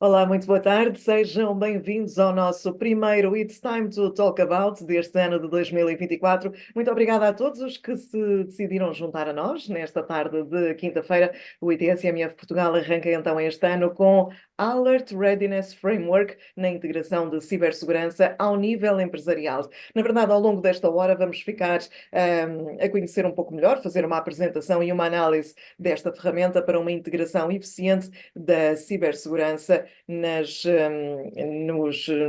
Olá, muito boa tarde. Sejam bem-vindos ao nosso primeiro It's Time to Talk About deste ano de 2024. Muito obrigada a todos os que se decidiram juntar a nós nesta tarde de quinta-feira. O ITSMF Portugal arranca então este ano com Alert Readiness Framework na integração de cibersegurança ao nível empresarial. Na verdade, ao longo desta hora vamos ficar a conhecer um pouco melhor, fazer uma apresentação e uma análise desta ferramenta para uma integração eficiente da cibersegurança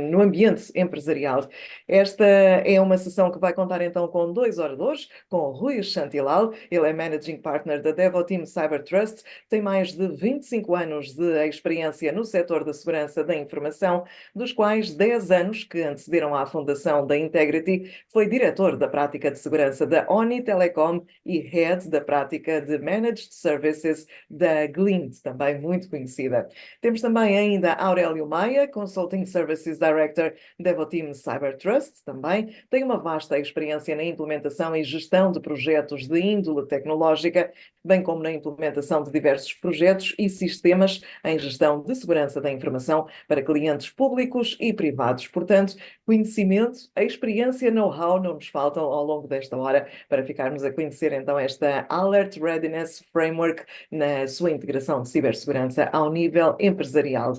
no ambiente empresarial. Esta é uma sessão que vai contar então com dois oradores, com o Rui Chantilal, ele é Managing Partner da Devoteam Cyber Trust, tem mais de 25 anos de experiência no setor da segurança da informação, dos quais 10 anos que antecederam à fundação da Integrity, foi diretor da prática de segurança da Oni Telecom e Head da prática de Managed Services da Glint, também muito conhecida. Temos também ainda Aurélio Maia, Consulting Services Director Devoteam Cyber Trust, também tem uma vasta experiência na implementação e gestão de projetos de índole tecnológica, bem como na implementação de diversos projetos e sistemas em gestão de segurança da informação para clientes públicos e privados. Portanto, conhecimento, experiência, know-how não nos faltam ao longo desta hora para ficarmos a conhecer então esta Alert Readiness Framework na sua integração de cibersegurança ao nível empresarial.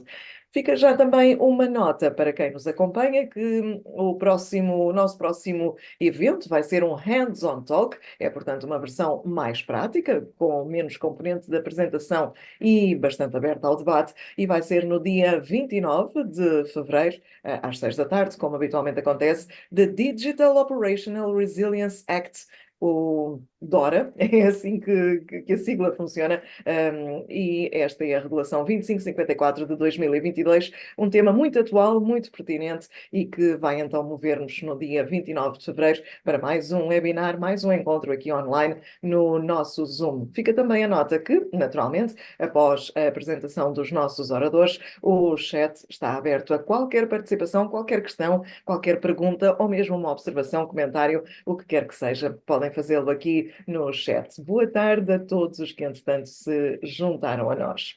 Fica já também uma nota para quem nos acompanha que o nosso próximo evento vai ser um hands-on talk, é portanto uma versão mais prática, com menos componente de apresentação e bastante aberta ao debate, e vai ser no dia 29 de fevereiro, às 6 da tarde, como habitualmente acontece, The Digital Operational Resilience Act, o DORA, é assim que a sigla funciona, e esta é a Regulação 2554 de 2022, um tema muito atual, muito pertinente e que vai então mover-nos no dia 29 de fevereiro para mais um webinar, mais um encontro aqui online no nosso Zoom. Fica também a nota que, naturalmente, após a apresentação dos nossos oradores, o chat está aberto a qualquer participação, qualquer questão, qualquer pergunta ou mesmo uma observação, comentário, o que quer que seja, podem fazê-lo aqui no chat. Boa tarde a todos os que, entretanto, se juntaram a nós.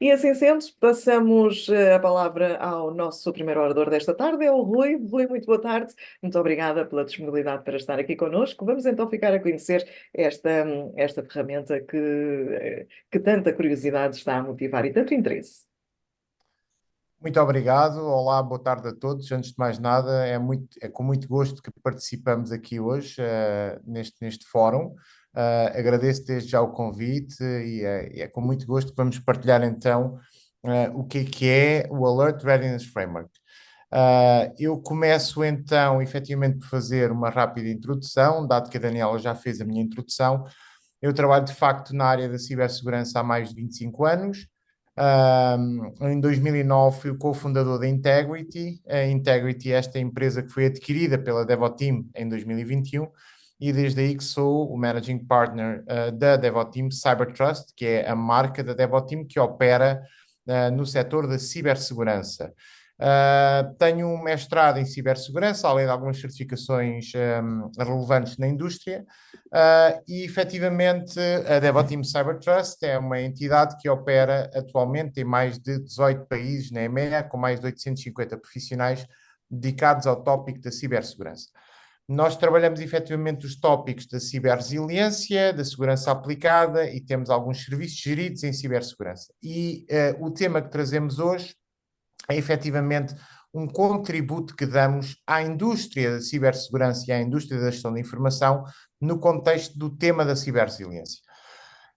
E assim sendo, passamos a palavra ao nosso primeiro orador desta tarde, é o Rui. Rui, muito boa tarde. Muito obrigada pela disponibilidade para estar aqui connosco. Vamos então ficar a conhecer esta ferramenta que tanta curiosidade está a motivar e tanto interesse. Muito obrigado. Olá, boa tarde a todos. Antes de mais nada, é com muito gosto que participamos aqui hoje, neste fórum. Agradeço desde já o convite e é com muito gosto que vamos partilhar então o que é o Alert Readiness Framework. Eu começo então, efetivamente, por fazer uma rápida introdução, dado que a Daniela já fez a minha introdução. Eu trabalho, de facto, na área da cibersegurança há mais de 25 anos. Em 2009 fui o cofundador da Integrity. A Integrity é esta empresa que foi adquirida pela Devoteam em 2021 e desde aí que sou o Managing Partner da Devoteam Cyber Trust, que é a marca da Devoteam que opera no setor da cibersegurança. Tenho um mestrado em cibersegurança, além de algumas certificações relevantes na indústria. E efetivamente a Devoteam Cyber Trust é uma entidade que opera atualmente em mais de 18 países na EMEA, com mais de 850 profissionais dedicados ao tópico da cibersegurança. Nós trabalhamos efetivamente os tópicos da ciberresiliência, da segurança aplicada e temos alguns serviços geridos em cibersegurança. E o tema que trazemos hoje é efetivamente um contributo que damos à indústria da cibersegurança e à indústria da gestão da informação no contexto do tema da ciberresiliência.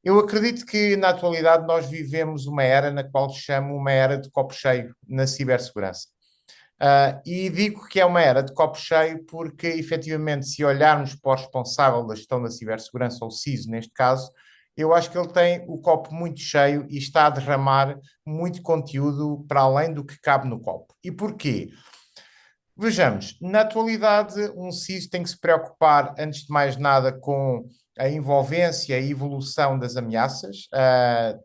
Eu acredito que, na atualidade, nós vivemos uma era na qual chamo uma era de copo cheio na cibersegurança. E digo que é uma era de copo cheio porque, efetivamente, se olharmos para o responsável da gestão da cibersegurança, ou CISO neste caso, eu acho que ele tem o copo muito cheio e está a derramar muito conteúdo para além do que cabe no copo. E porquê? Vejamos, na atualidade, um CISO tem que se preocupar, antes de mais nada, com a envolvência e a evolução das ameaças,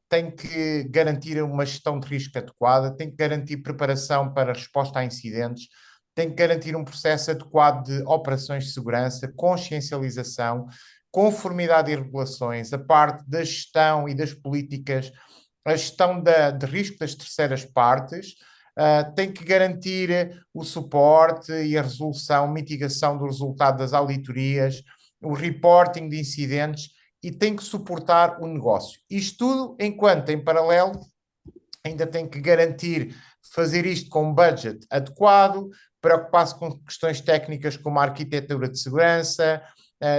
tem que garantir uma gestão de risco adequada, tem que garantir preparação para resposta a incidentes, tem que garantir um processo adequado de operações de segurança, consciencialização, conformidade e regulações, a parte da gestão e das políticas a gestão de risco das terceiras partes, tem que garantir o suporte e a resolução, mitigação do resultado das auditorias, o reporting de incidentes e tem que suportar o negócio. Isto tudo enquanto, em paralelo, ainda tem que garantir fazer isto com um budget adequado, preocupar-se com questões técnicas como a arquitetura de segurança,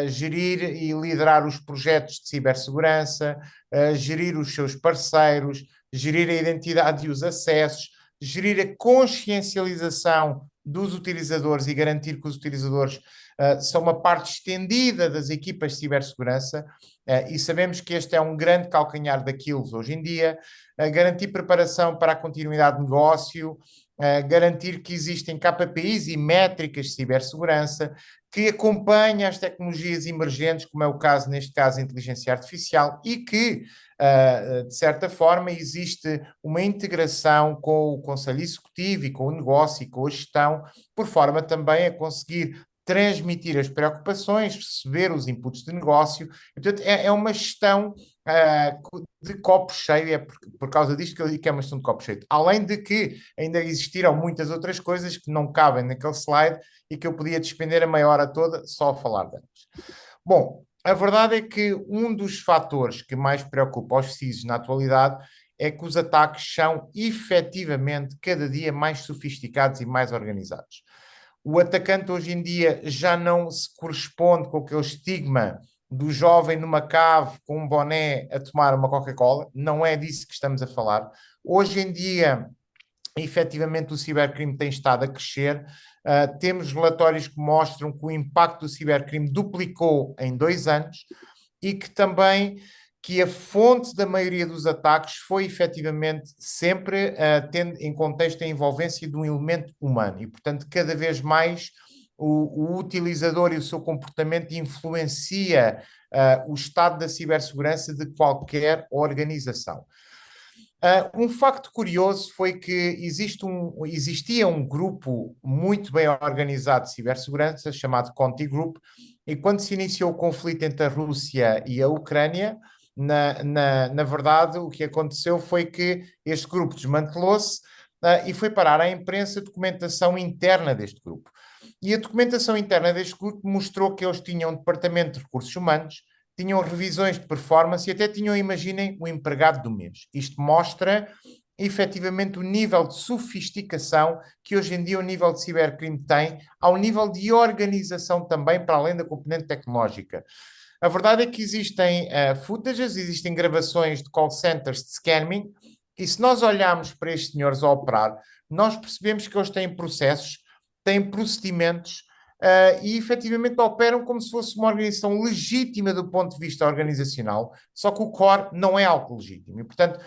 gerir e liderar os projetos de cibersegurança, gerir os seus parceiros, gerir a identidade e os acessos, gerir a consciencialização dos utilizadores e garantir que os utilizadores são uma parte estendida das equipas de cibersegurança, e sabemos que este é um grande calcanhar daqueles hoje em dia, garantir preparação para a continuidade de negócio, garantir que existem KPIs e métricas de cibersegurança, que acompanha as tecnologias emergentes, como é o caso, neste caso, a inteligência artificial, e que, de certa forma, existe uma integração com o Conselho Executivo e com o negócio e com a gestão, por forma também a conseguir transmitir as preocupações, receber os inputs de negócio. Portanto, é uma gestão de copo cheio, é por causa disto que eu digo que é uma gestão de copo cheio. Além de que ainda existiram muitas outras coisas que não cabem naquele slide e que eu podia despender a meia hora toda só a falar delas. Bom, a verdade é que um dos fatores que mais preocupa os CISs na atualidade é que os ataques são efetivamente cada dia mais sofisticados e mais organizados. O atacante hoje em dia já não se corresponde com aquele estigma do jovem numa cave com um boné a tomar uma Coca-Cola. Não é disso que estamos a falar. Hoje em dia, efetivamente, o cibercrime tem estado a crescer. Temos relatórios que mostram que o impacto do cibercrime duplicou em 2 anos e que também que a fonte da maioria dos ataques foi efetivamente sempre tendo em contexto a envolvência de um elemento humano e, portanto, cada vez mais o utilizador e o seu comportamento influencia o estado da cibersegurança de qualquer organização. Um facto curioso foi que existia um grupo muito bem organizado de cibersegurança chamado Conti Group, e quando se iniciou o conflito entre a Rússia e a Ucrânia, na verdade, o que aconteceu foi que este grupo desmantelou-se e foi parar à imprensa a documentação interna deste grupo. E a documentação interna deste grupo mostrou que eles tinham um departamento de recursos humanos, tinham revisões de performance e até tinham, imaginem, o empregado do mês. Isto mostra efetivamente o nível de sofisticação que hoje em dia o nível de cibercrime tem, ao nível de organização também, para além da componente tecnológica. A verdade é que existem footages, existem gravações de call centers de scamming, e se nós olharmos para estes senhores a operar, nós percebemos que eles têm processos, têm procedimentos e efetivamente operam como se fosse uma organização legítima do ponto de vista organizacional, só que o core não é algo legítimo. E, portanto,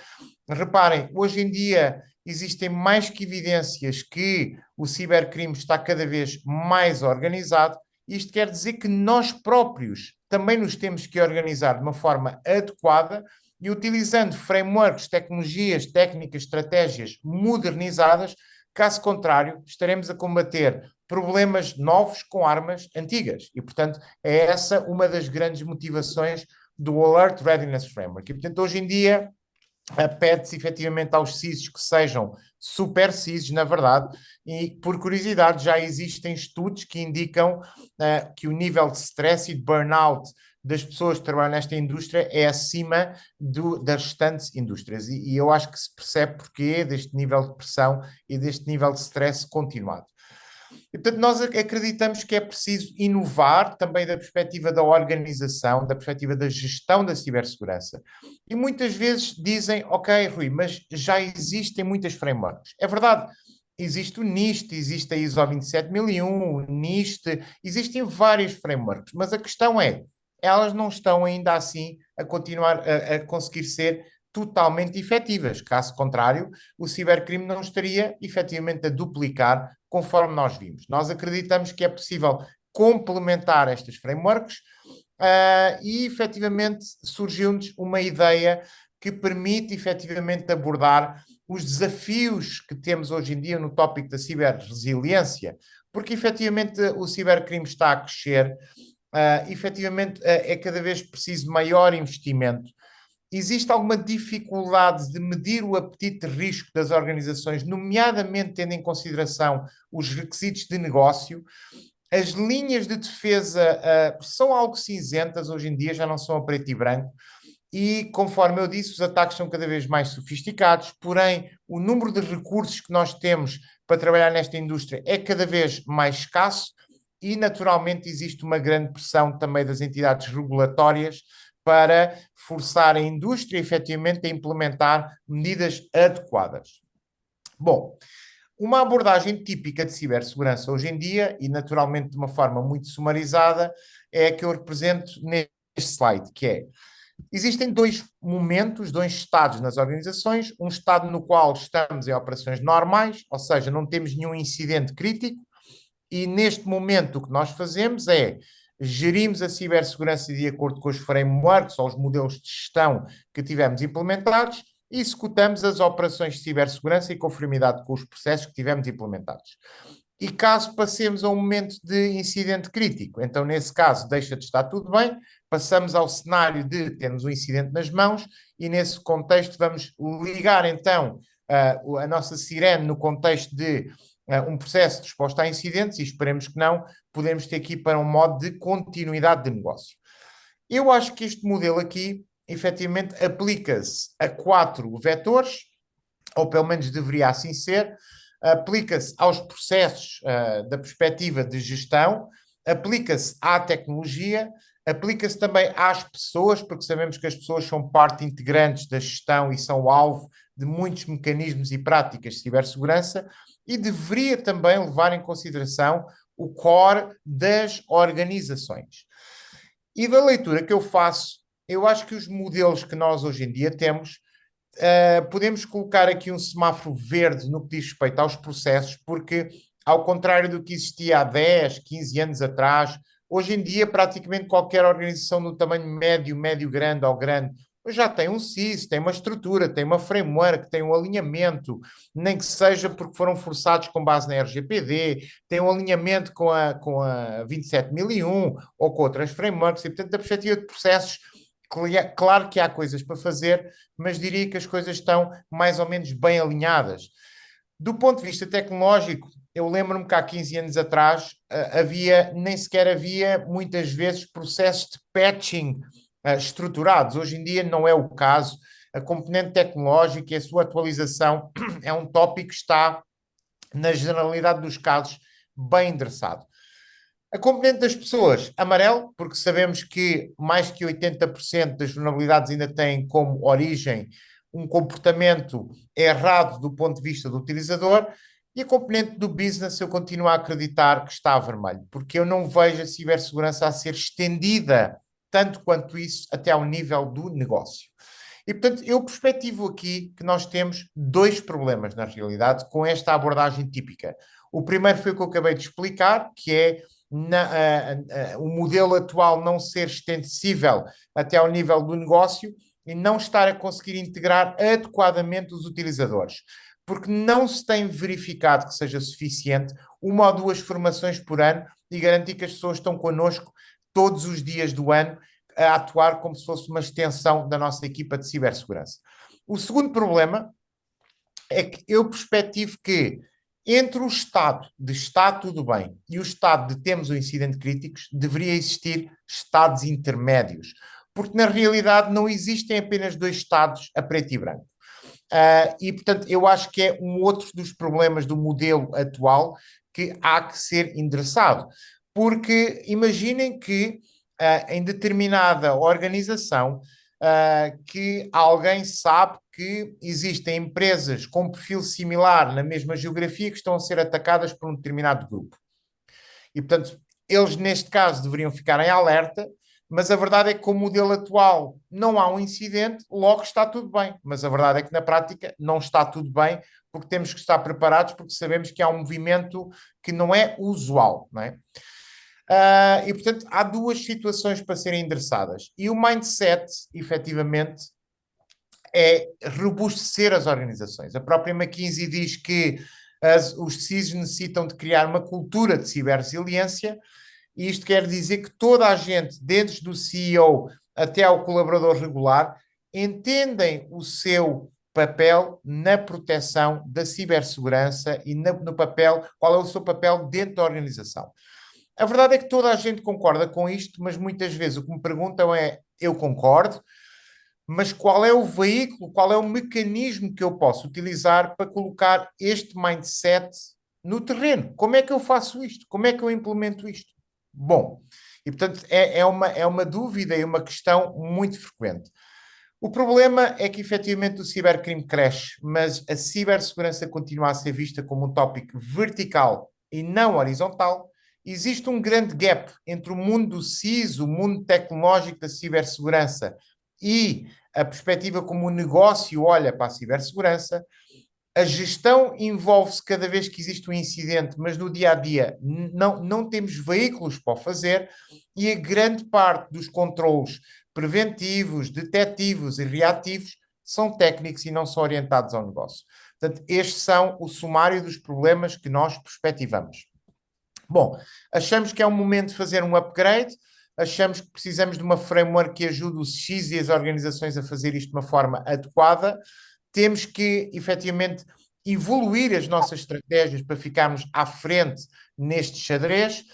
reparem, hoje em dia existem mais que evidências que o cibercrime está cada vez mais organizado. Isto quer dizer que nós próprios também nos temos que organizar de uma forma adequada e utilizando frameworks, tecnologias, técnicas, estratégias modernizadas. Caso contrário, estaremos a combater problemas novos com armas antigas. E, portanto, é essa uma das grandes motivações do Alert Readiness Framework. E, portanto, hoje em dia, pede-se efetivamente aos CISs que sejam super CISs, na verdade, e por curiosidade já existem estudos que indicam que o nível de stress e de burnout das pessoas que trabalham nesta indústria é acima das restantes indústrias. E eu acho que se percebe porquê deste nível de pressão e deste nível de stress continuado. E, portanto, nós acreditamos que é preciso inovar também da perspectiva da organização, da perspectiva da gestão da cibersegurança. E muitas vezes dizem, ok, Rui, mas já existem muitas frameworks. É verdade, existe o NIST, existe a ISO 27001, o NIST, existem vários frameworks, mas a questão é, elas não estão ainda assim a continuar a conseguir ser totalmente efetivas. Caso contrário, o cibercrime não estaria efetivamente a duplicar conforme nós vimos. Nós acreditamos que é possível complementar estas frameworks e efetivamente surgiu-nos uma ideia que permite efetivamente abordar os desafios que temos hoje em dia no tópico da ciberresiliência, porque efetivamente o cibercrime está a crescer, efetivamente é cada vez preciso maior investimento existe alguma dificuldade de medir o apetite de risco das organizações, nomeadamente tendo em consideração os requisitos de negócio. As linhas de defesa são algo cinzentas hoje em dia, já não são a preto e branco. E, conforme eu disse, os ataques são cada vez mais sofisticados, porém, o número de recursos que nós temos para trabalhar nesta indústria é cada vez mais escasso e, naturalmente, existe uma grande pressão também das entidades regulatórias para forçar a indústria, efetivamente, a implementar medidas adequadas. Bom, uma abordagem típica de cibersegurança hoje em dia, e naturalmente de uma forma muito sumarizada, é a que eu represento neste slide, que é: existem dois momentos, dois estados nas organizações. Um estado no qual estamos em operações normais, ou seja, não temos nenhum incidente crítico, e neste momento o que nós fazemos é gerimos a cibersegurança de acordo com os frameworks ou os modelos de gestão que tivemos implementados e executamos as operações de cibersegurança em conformidade com os processos que tivemos implementados. E caso passemos a um momento de incidente crítico, então nesse caso deixa de estar tudo bem, passamos ao cenário de termos um incidente nas mãos e nesse contexto vamos ligar então a nossa sirene no contexto de um processo de resposta a incidentes e esperemos que não, podemos ter aqui para um modo de continuidade de negócio. Eu acho que este modelo aqui, efetivamente, aplica-se a 4 vetores, ou pelo menos deveria assim ser. Aplica-se aos processos da perspectiva de gestão, aplica-se à tecnologia, aplica-se também às pessoas, porque sabemos que as pessoas são parte integrante da gestão e são alvo de muitos mecanismos e práticas de cibersegurança, e deveria também levar em consideração o core das organizações. E da leitura que eu faço, eu acho que os modelos que nós hoje em dia temos, podemos colocar aqui um semáforo verde no que diz respeito aos processos, porque, ao contrário do que existia há 10, 15 anos atrás, hoje em dia praticamente qualquer organização do tamanho médio, médio grande ou grande, já tem um CIS, tem uma estrutura, tem uma framework, tem um alinhamento, nem que seja porque foram forçados com base na RGPD, tem um alinhamento com a 27001 ou com outras frameworks, e portanto, da perspectiva de processos, claro que há coisas para fazer, mas diria que as coisas estão mais ou menos bem alinhadas. Do ponto de vista tecnológico, eu lembro-me que há 15 anos atrás nem sequer havia muitas vezes processos de patching estruturados. Hoje em dia não é o caso. A componente tecnológica e a sua atualização é um tópico que está, na generalidade dos casos, bem endereçado. A componente das pessoas, amarelo, porque sabemos que mais que 80% das vulnerabilidades ainda têm como origem um comportamento errado do ponto de vista do utilizador. E a componente do business, eu continuo a acreditar que está a vermelho, porque eu não vejo a cibersegurança a ser estendida tanto quanto isso até ao nível do negócio. E, portanto, eu perspectivo aqui que nós temos dois problemas, na realidade, com esta abordagem típica. O primeiro foi o que eu acabei de explicar, que é o modelo atual não ser extensível até ao nível do negócio e não estar a conseguir integrar adequadamente os utilizadores, porque não se tem verificado que seja suficiente 1 ou 2 formações por ano e garantir que as pessoas estão connosco todos os dias do ano a atuar como se fosse uma extensão da nossa equipa de cibersegurança. O segundo problema é que eu perspectivo que entre o estado de está tudo bem e o estado de temos um incidente críticos, deveria existir estados intermédios, porque na realidade não existem apenas 2 estados a preto e branco. E, portanto, eu acho que é um outro dos problemas do modelo atual que há que ser endereçado. Porque imaginem que em determinada organização que alguém sabe que existem empresas com perfil similar na mesma geografia que estão a ser atacadas por um determinado grupo. E, portanto, eles neste caso deveriam ficar em alerta, mas a verdade é que com o modelo atual não há um incidente, logo está tudo bem. Mas a verdade é que na prática não está tudo bem, porque temos que estar preparados, porque sabemos que há um movimento que não é usual, não é? E, portanto, há 2 situações para serem endereçadas. E o mindset, efetivamente, é robustecer as organizações. A própria McKinsey diz que os CISOs necessitam de criar uma cultura de ciberresiliência, e isto quer dizer que toda a gente, desde o CEO até ao colaborador regular, entendem o seu papel na proteção da cibersegurança e no papel, qual é o seu papel dentro da organização. A verdade é que toda a gente concorda com isto, mas muitas vezes o que me perguntam é: eu concordo, mas qual é o veículo, qual é o mecanismo que eu posso utilizar para colocar este mindset no terreno? Como é que eu faço isto? Como é que eu implemento isto? Bom, e portanto é uma dúvida e uma questão muito frequente. O problema é que efetivamente o cibercrime cresce, mas a cibersegurança continua a ser vista como um tópico vertical e não horizontal. Existe um grande gap entre o mundo do CIS, o mundo tecnológico da cibersegurança, e a perspectiva como o negócio olha para a cibersegurança. A gestão envolve-se cada vez que existe um incidente, mas no dia a dia não temos veículos para o fazer, e a grande parte dos controlos preventivos, detectivos e reativos são técnicos e não são orientados ao negócio. Portanto, estes são o sumário dos problemas que nós perspectivamos. Bom, achamos que é um momento de fazer um upgrade, achamos que precisamos de uma framework que ajude os X e as organizações a fazer isto de uma forma adequada. Temos que, efetivamente, evoluir as nossas estratégias para ficarmos à frente neste xadrez.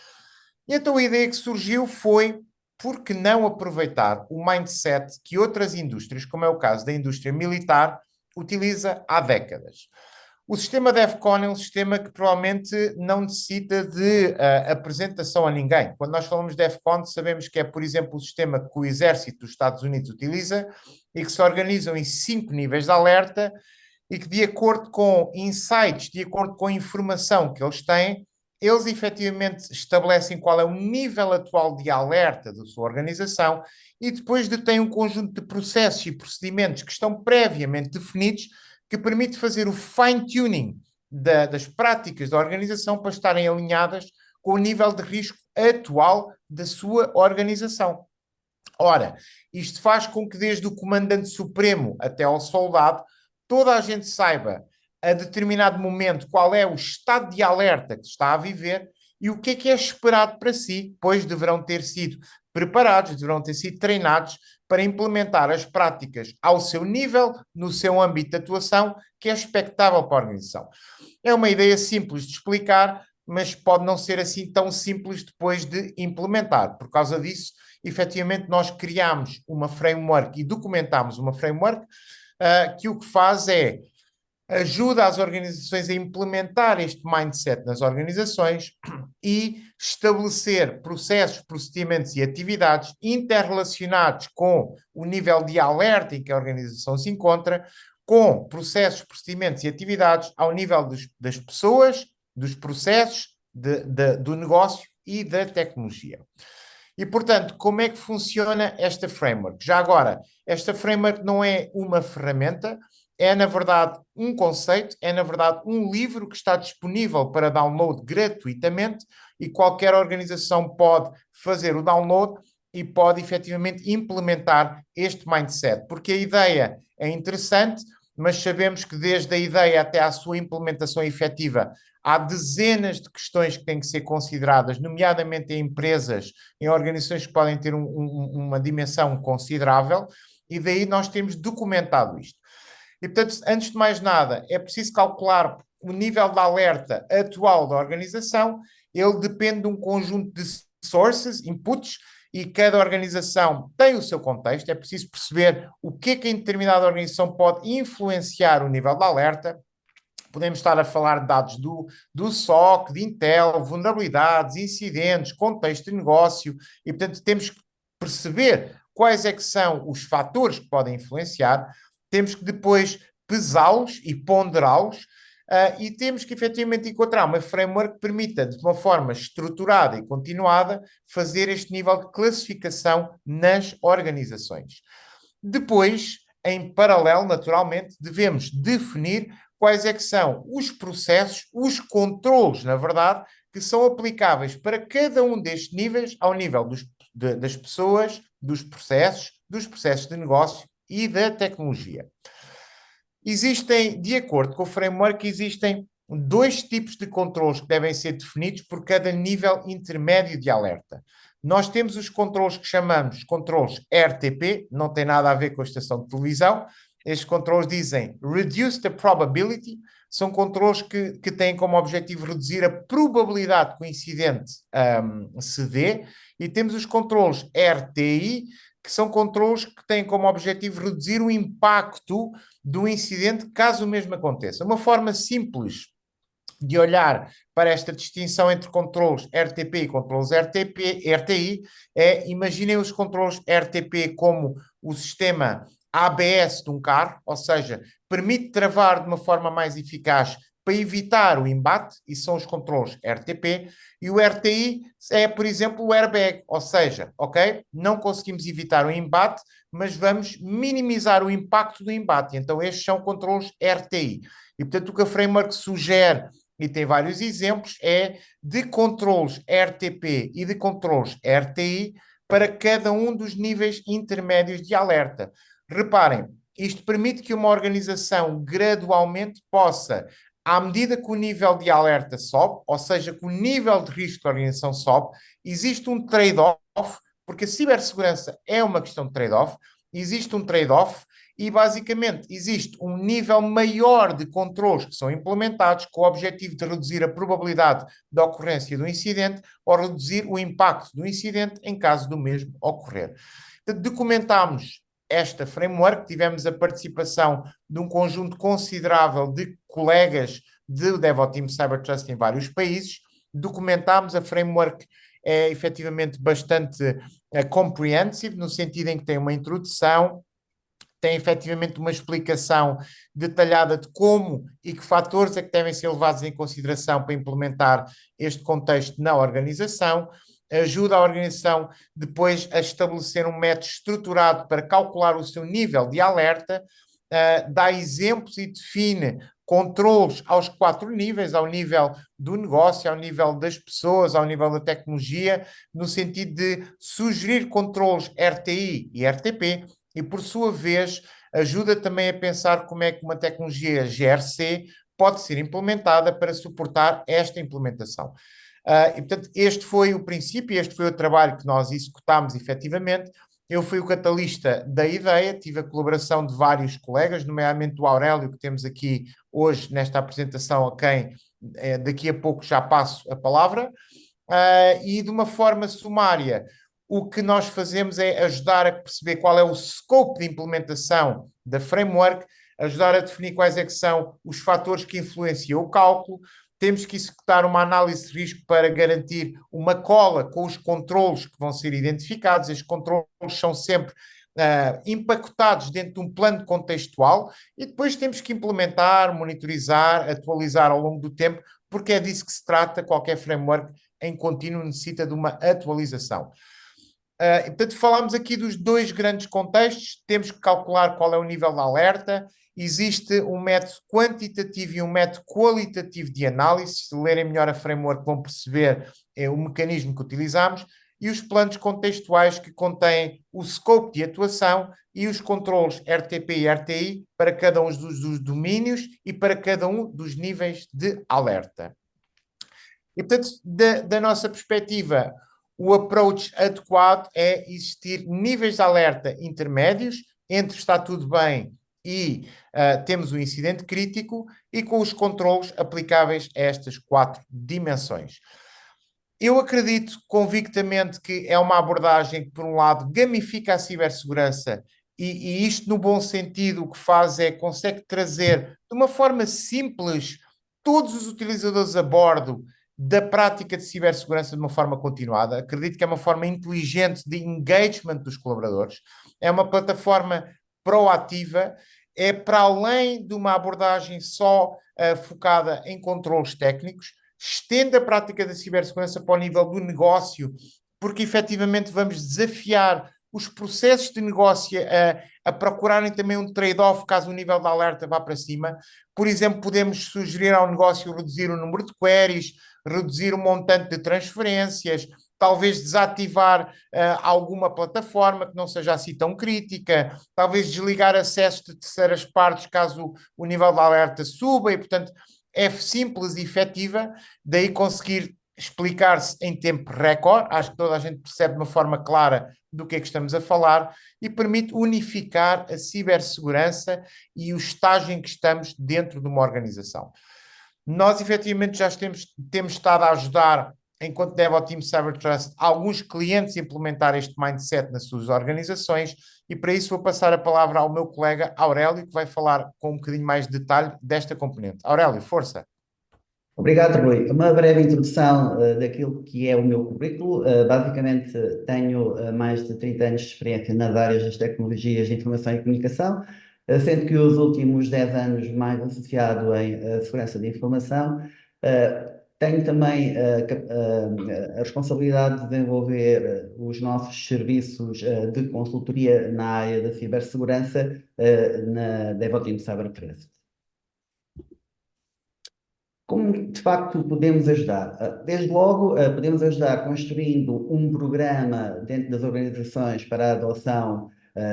E então a ideia que surgiu foi: por que não aproveitar o mindset que outras indústrias, como é o caso da indústria militar, utiliza há décadas? O sistema DEFCON é um sistema que provavelmente não necessita de apresentação a ninguém. Quando nós falamos de DEFCON, sabemos que é, por exemplo, o sistema que o Exército dos Estados Unidos utiliza e que se organizam em 5 níveis de alerta e que, de acordo com insights, de acordo com a informação que eles têm, eles efetivamente estabelecem qual é o nível atual de alerta da sua organização e depois detêm um conjunto de processos e procedimentos que estão previamente definidos, que permite fazer o fine-tuning das práticas da organização para estarem alinhadas com o nível de risco atual da sua organização. Ora, isto faz com que desde o comandante supremo até ao soldado, toda a gente saiba a determinado momento qual é o estado de alerta que está a viver e o que é esperado para si, pois deverão ter sido preparados, deverão ter sido treinados para implementar as práticas ao seu nível, no seu âmbito de atuação, que é expectável para a organização. É uma ideia simples de explicar, mas pode não ser assim tão simples depois de implementar. Por causa disso, efetivamente, nós criámos uma framework e documentámos uma framework que o que faz é ajuda as organizações a implementar este mindset nas organizações e estabelecer processos, procedimentos e atividades interrelacionados com o nível de alerta em que a organização se encontra, com processos, procedimentos e atividades ao nível das pessoas, dos processos, do negócio e da tecnologia. E, portanto, como é que funciona esta framework? Já agora, esta framework não é uma ferramenta, é, na verdade, um conceito, é, na verdade, um livro que está disponível para download gratuitamente e qualquer organização pode fazer o download e pode, efetivamente, implementar este mindset. Porque a ideia é interessante, mas sabemos que desde a ideia até à sua implementação efetiva há dezenas de questões que têm que ser consideradas, nomeadamente em empresas, em organizações que podem ter uma dimensão considerável, e daí nós temos documentado isto. E, portanto, antes de mais nada, é preciso calcular o nível de alerta atual da organização. Ele depende de um conjunto de sources, inputs, e cada organização tem o seu contexto. É preciso perceber o que é que em determinada organização pode influenciar o nível de alerta. Podemos estar a falar de dados do SOC, de Intel, vulnerabilidades, incidentes, contexto de negócio, e, portanto, temos que perceber quais é que são os fatores que podem influenciar, temos que depois pesá-los e ponderá-los, e temos que efetivamente encontrar uma framework que permita, de uma forma estruturada e continuada, fazer este nível de classificação nas organizações. Depois, em paralelo, naturalmente, devemos definir quais é que são os processos, os controlos, na verdade, que são aplicáveis para cada um destes níveis, ao nível das pessoas, dos processos de negócio e da tecnologia. Existem, de acordo com o framework, existem 2 tipos de controlos que devem ser definidos por cada nível intermédio de alerta. Nós temos os controles que chamamos controles RTP, não tem nada a ver com a estação de televisão. Estes controles dizem Reduce the Probability, são controles que têm como objetivo reduzir a probabilidade que o incidente se dê. E temos os controles RTI, que são controles que têm como objetivo reduzir o impacto do incidente caso o mesmo aconteça. Uma forma simples de olhar para esta distinção entre controles RTP e controles RTI é, imaginem os controles RTP como o sistema ABS de um carro, ou seja, permite travar de uma forma mais eficaz para evitar o embate, e são os controles RTP, e o RTI é, por exemplo, o airbag, ou seja, ok, não conseguimos evitar o embate, mas vamos minimizar o impacto do embate. Então, estes são controles RTI. E, portanto, o que a Framework sugere, e tem vários exemplos, é de controles RTP e de controles RTI para cada um dos níveis intermédios de alerta. Reparem, isto permite que uma organização gradualmente possa, à medida que o nível de alerta sobe, ou seja, que o nível de risco da organização sobe, existe um trade-off, porque a cibersegurança é uma questão de trade-off, existe um trade-off e, basicamente, existe um nível maior de controles que são implementados com o objetivo de reduzir a probabilidade da ocorrência do incidente ou reduzir o impacto do incidente em caso do mesmo ocorrer. Portanto, documentámos esta framework, tivemos a participação de um conjunto considerável de colegas do DevOps Cyber Trust em vários países, documentámos a framework, é efetivamente bastante comprehensive, no sentido em que tem uma introdução, tem efetivamente uma explicação detalhada de como e que fatores é que devem ser levados em consideração para implementar este contexto na organização, ajuda a organização depois a estabelecer um método estruturado para calcular o seu nível de alerta, dá exemplos e define controles aos 4 níveis, ao nível do negócio, ao nível das pessoas, ao nível da tecnologia, no sentido de sugerir controles RTI e RTP, e, por sua vez, ajuda também a pensar como é que uma tecnologia GRC pode ser implementada para suportar esta implementação. E, portanto, este foi o princípio, este foi o trabalho que nós executámos efetivamente. Eu fui o catalista da ideia, tive a colaboração de vários colegas, nomeadamente o Aurélio, que temos aqui hoje nesta apresentação, a quem daqui a pouco já passo a palavra. E de uma forma sumária, o que nós fazemos é ajudar a perceber qual é o scope de implementação da framework, ajudar a definir quais é que são os fatores que influenciam o cálculo. Temos que executar uma análise de risco para garantir uma cola com os controlos que vão ser identificados. Estes controlos são sempre empacotados dentro de um plano contextual e depois temos que implementar, monitorizar, atualizar ao longo do tempo, porque é disso que se trata. Qualquer framework em contínuo necessita de uma atualização. Portanto, falámos aqui dos 2 grandes contextos. Temos que calcular qual é o nível de alerta. Existe um método quantitativo e um método qualitativo de análise. Se lerem melhor a framework, vão perceber o mecanismo que utilizamos. E os planos contextuais, que contêm o scope de atuação e os controles RTP e RTI para cada um dos domínios e para cada um dos níveis de alerta. E, portanto, da nossa perspectiva, o approach adequado é existir níveis de alerta intermédios, entre está tudo bem e temos o incidente crítico, e com os controlos aplicáveis a estas 4 dimensões. Eu acredito convictamente que é uma abordagem que, por um lado, gamifica a cibersegurança e isto, no bom sentido, o que faz é consegue trazer de uma forma simples todos os utilizadores a bordo da prática de cibersegurança de uma forma continuada. Acredito que é uma forma inteligente de engagement dos colaboradores. É uma plataforma proativa, é para além de uma abordagem só focada em controles técnicos, estende a prática da cibersegurança para o nível do negócio, porque efetivamente vamos desafiar os processos de negócio a procurarem também um trade-off caso o nível de alerta vá para cima. Por exemplo, podemos sugerir ao negócio reduzir o número de queries, reduzir o montante de transferências, talvez desativar alguma plataforma que não seja assim tão crítica, talvez desligar acesso de terceiras partes caso o nível de alerta suba e, portanto, é simples e efetiva, daí conseguir explicar-se em tempo recorde, acho que toda a gente percebe de uma forma clara do que é que estamos a falar, e permite unificar a cibersegurança e o estágio em que estamos dentro de uma organização. Nós, efetivamente, temos estado a ajudar, enquanto DevOps Cyber Trust, alguns clientes a implementar este mindset nas suas organizações, e para isso vou passar a palavra ao meu colega Aurélio, que vai falar com um bocadinho mais de detalhe desta componente. Aurélio, força! Obrigado, Rui. Uma breve introdução daquilo que é o meu currículo. Basicamente, tenho mais de 30 anos de experiência nas áreas das tecnologias de informação e comunicação, sendo que os últimos 10 anos mais associado em segurança de informação. Tenho também a responsabilidade de desenvolver os nossos serviços de consultoria na área da cibersegurança na DevOps Cyber Trust. Como de facto podemos ajudar? Desde logo, podemos ajudar construindo um programa dentro das organizações para a adoção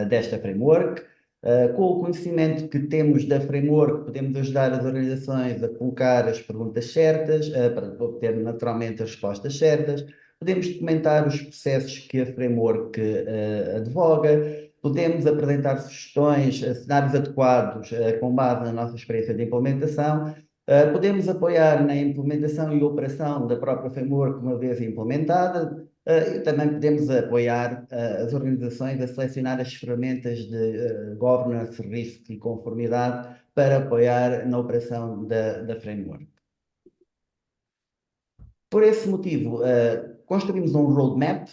desta framework. Com o conhecimento que temos da framework, podemos ajudar as organizações a colocar as perguntas certas, para obter naturalmente as respostas certas. Podemos documentar os processos que a framework advoga. Podemos apresentar sugestões, cenários adequados, com base na nossa experiência de implementação. Podemos apoiar na implementação e operação da própria framework uma vez implementada, e também podemos apoiar as organizações a selecionar as ferramentas de governance, risk e conformidade para apoiar na operação da framework. Por esse motivo, construímos um roadmap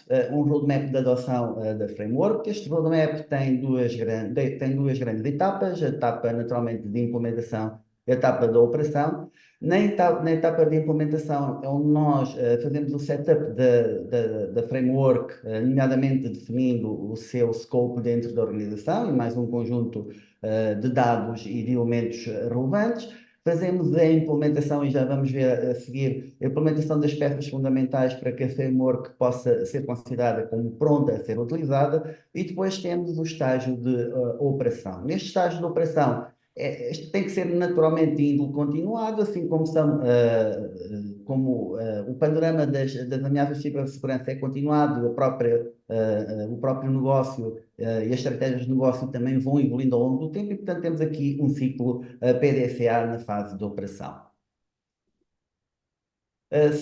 de adoção da framework. Este roadmap tem duas grandes etapas: a etapa naturalmente de implementação, a etapa da operação. Na etapa de implementação é onde nós fazemos o setup da framework, nomeadamente definindo o seu scope dentro da organização e mais um conjunto de dados e de elementos relevantes. Fazemos a implementação, e já vamos ver a seguir, a implementação das peças fundamentais para que a framework possa ser considerada como pronta a ser utilizada, e depois temos o estágio de operação. Neste estágio de operação, este tem que ser naturalmente de índole continuado, assim como o panorama das ameaças de cibersegurança é continuado, o próprio negócio e as estratégias de negócio também vão evoluindo ao longo do tempo, e portanto temos aqui um ciclo PDCA na fase de operação.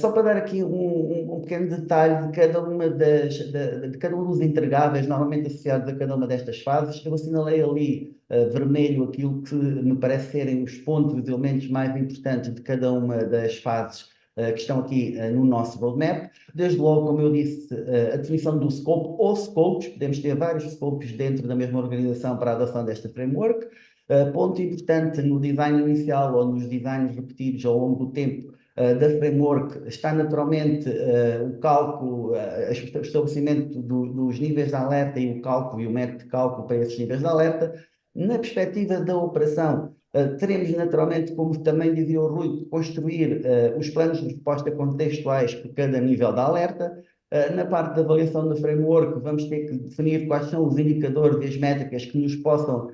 Só para dar aqui um pequeno detalhe de cada um dos entregáveis normalmente associados a cada uma destas fases, eu assinalei ali vermelho aquilo que me parece serem os pontos, os elementos mais importantes de cada uma das fases que estão aqui no nosso roadmap. Desde logo, como eu disse, a definição do scope ou scopes, podemos ter vários scopes dentro da mesma organização para a adoção desta framework. Ponto importante no design inicial ou nos designs repetidos ao longo do tempo da framework está naturalmente o cálculo, o estabelecimento dos níveis de alerta e o cálculo e o método de cálculo para esses níveis de alerta. Na perspectiva da operação, teremos naturalmente, como também dizia o Rui, construir os planos de resposta contextuais por cada nível de alerta. Na parte da avaliação do framework, vamos ter que definir quais são os indicadores e as métricas que nos possam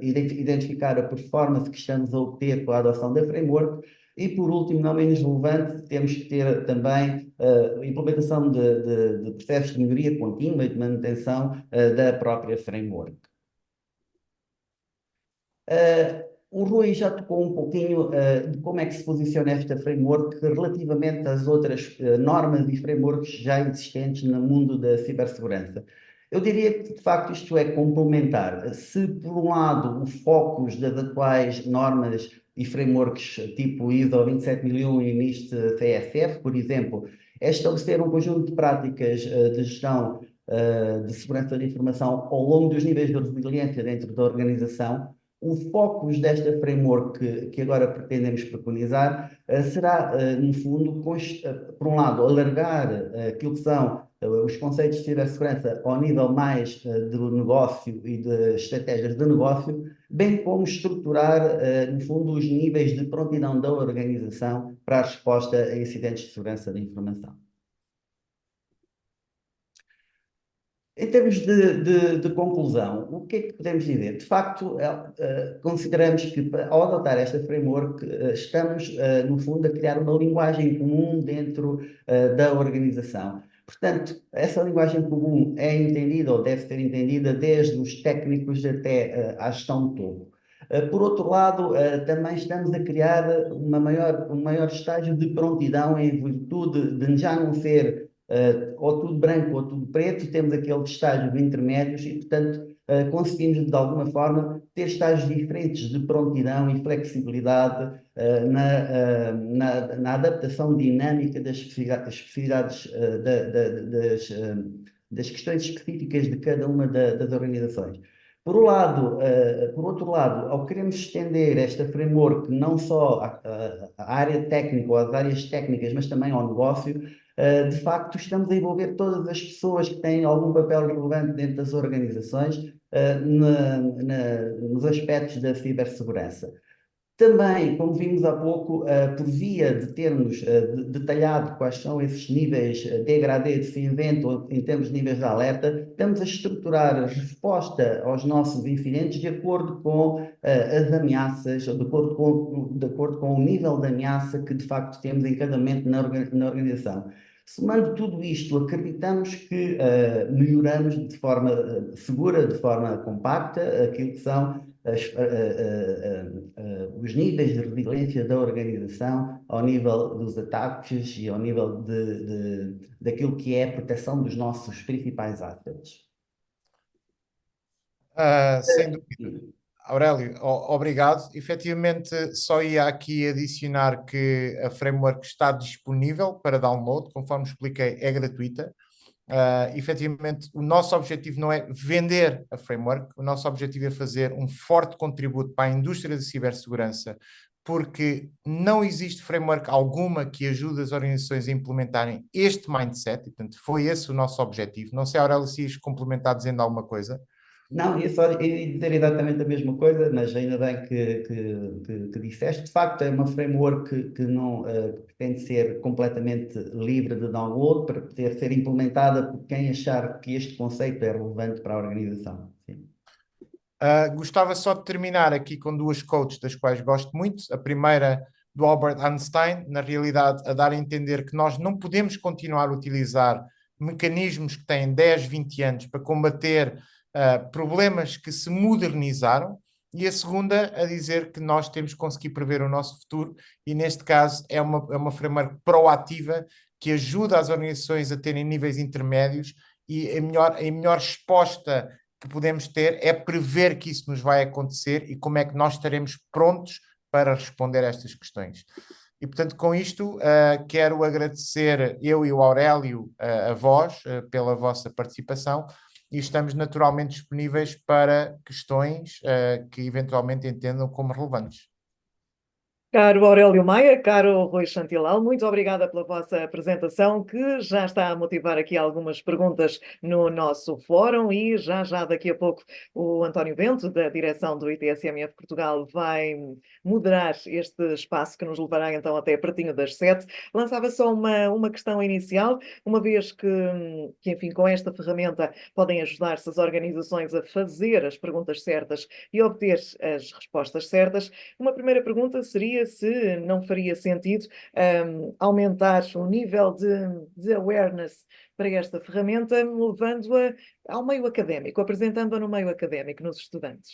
identificar a performance que estamos a obter com a adoção da framework. E, por último, não menos relevante, temos que ter também a implementação de processos de melhoria contínua e de manutenção da própria framework. O Rui já tocou um pouquinho de como é que se posiciona esta framework relativamente às outras normas e frameworks já existentes no mundo da cibersegurança. Eu diria que, de facto, isto é complementar. Se, por um lado, o foco das atuais normas e frameworks tipo ISO 27001 e NIST CSF, por exemplo, é estabelecer um conjunto de práticas de gestão de segurança de informação ao longo dos níveis de resiliência dentro da organização. O foco desta framework que agora pretendemos preconizar será, no fundo, por um lado, alargar aquilo que são os conceitos de cibersegurança ao nível mais do negócio e de estratégias de negócio, bem como estruturar, no fundo, os níveis de prontidão da organização para a resposta a incidentes de segurança da informação. Em termos de conclusão, o que é que podemos dizer? De facto, consideramos que ao adotar esta framework, estamos, no fundo, a criar uma linguagem comum dentro, da organização. Portanto, essa linguagem comum é entendida ou deve ser entendida desde os técnicos até, à gestão de topo. Por outro lado, também estamos a criar um maior estágio de prontidão em virtude de já não ser ou tudo branco ou tudo preto, temos aqueles estágios intermédios e, portanto, conseguimos de alguma forma ter estágios diferentes de prontidão e flexibilidade na adaptação dinâmica das especificidades das questões específicas de cada uma das organizações. Por outro lado, ao queremos estender esta framework não só à área técnica ou às áreas técnicas, mas também ao negócio, de facto, estamos a envolver todas as pessoas que têm algum papel relevante dentro das organizações, nos aspectos da cibersegurança. Também, como vimos há pouco, por via de termos detalhado quais são esses níveis degradê de cinzento em termos de níveis de alerta, estamos a estruturar a resposta aos nossos incidentes de acordo com as ameaças, de acordo com o nível de ameaça que de facto temos em cada momento na organização. Somando tudo isto, acreditamos que melhoramos de forma segura, de forma compacta, aquilo que são os níveis de resiliência da organização ao nível dos ataques e ao nível daquilo que é a proteção dos nossos principais assets. Sem dúvida. Aurélio, obrigado. Efetivamente, só ia aqui adicionar que a framework está disponível para download, conforme expliquei, é gratuita. Efetivamente, o nosso objetivo não é vender a framework, o nosso objetivo é fazer um forte contributo para a indústria de cibersegurança, porque não existe framework alguma que ajude as organizações a implementarem este mindset, e, portanto, foi esse o nosso objetivo. Não sei, Aurélio, se ias complementar dizendo alguma coisa. Não, ia dizer exatamente a mesma coisa, mas ainda bem que disseste. De facto, é uma framework que não que pretende ser completamente livre de download para poder ser implementada por quem achar que este conceito é relevante para a organização. Sim. Gostava só de terminar aqui com duas quotes das quais gosto muito. A primeira do Albert Einstein, na realidade, a dar a entender que nós não podemos continuar a utilizar mecanismos que têm 10, 20 anos para combater problemas que se modernizaram, e a segunda a dizer que nós temos que conseguir prever o nosso futuro, e neste caso é uma framework proativa que ajuda as organizações a terem níveis intermédios, e a melhor resposta que podemos ter é prever que isso nos vai acontecer e como é que nós estaremos prontos para responder a estas questões. E, portanto, com isto, quero agradecer eu e o Aurélio a vós pela vossa participação, e estamos naturalmente disponíveis para questões que eventualmente entendam como relevantes. Caro Aurélio Maia, caro Rui Chantilal, muito obrigada pela vossa apresentação, que já está a motivar aqui algumas perguntas no nosso fórum, e já daqui a pouco o António Bento, da direção do ITSMF Portugal, vai moderar este espaço que nos levará então até pertinho das 7. Lançava só uma questão inicial, uma vez que, enfim, com esta ferramenta podem ajudar-se as organizações a fazer as perguntas certas e obter as respostas certas. Uma primeira pergunta seria se não faria sentido aumentar o nível de awareness para esta ferramenta, levando-a ao meio académico, apresentando-a no meio académico, nos estudantes.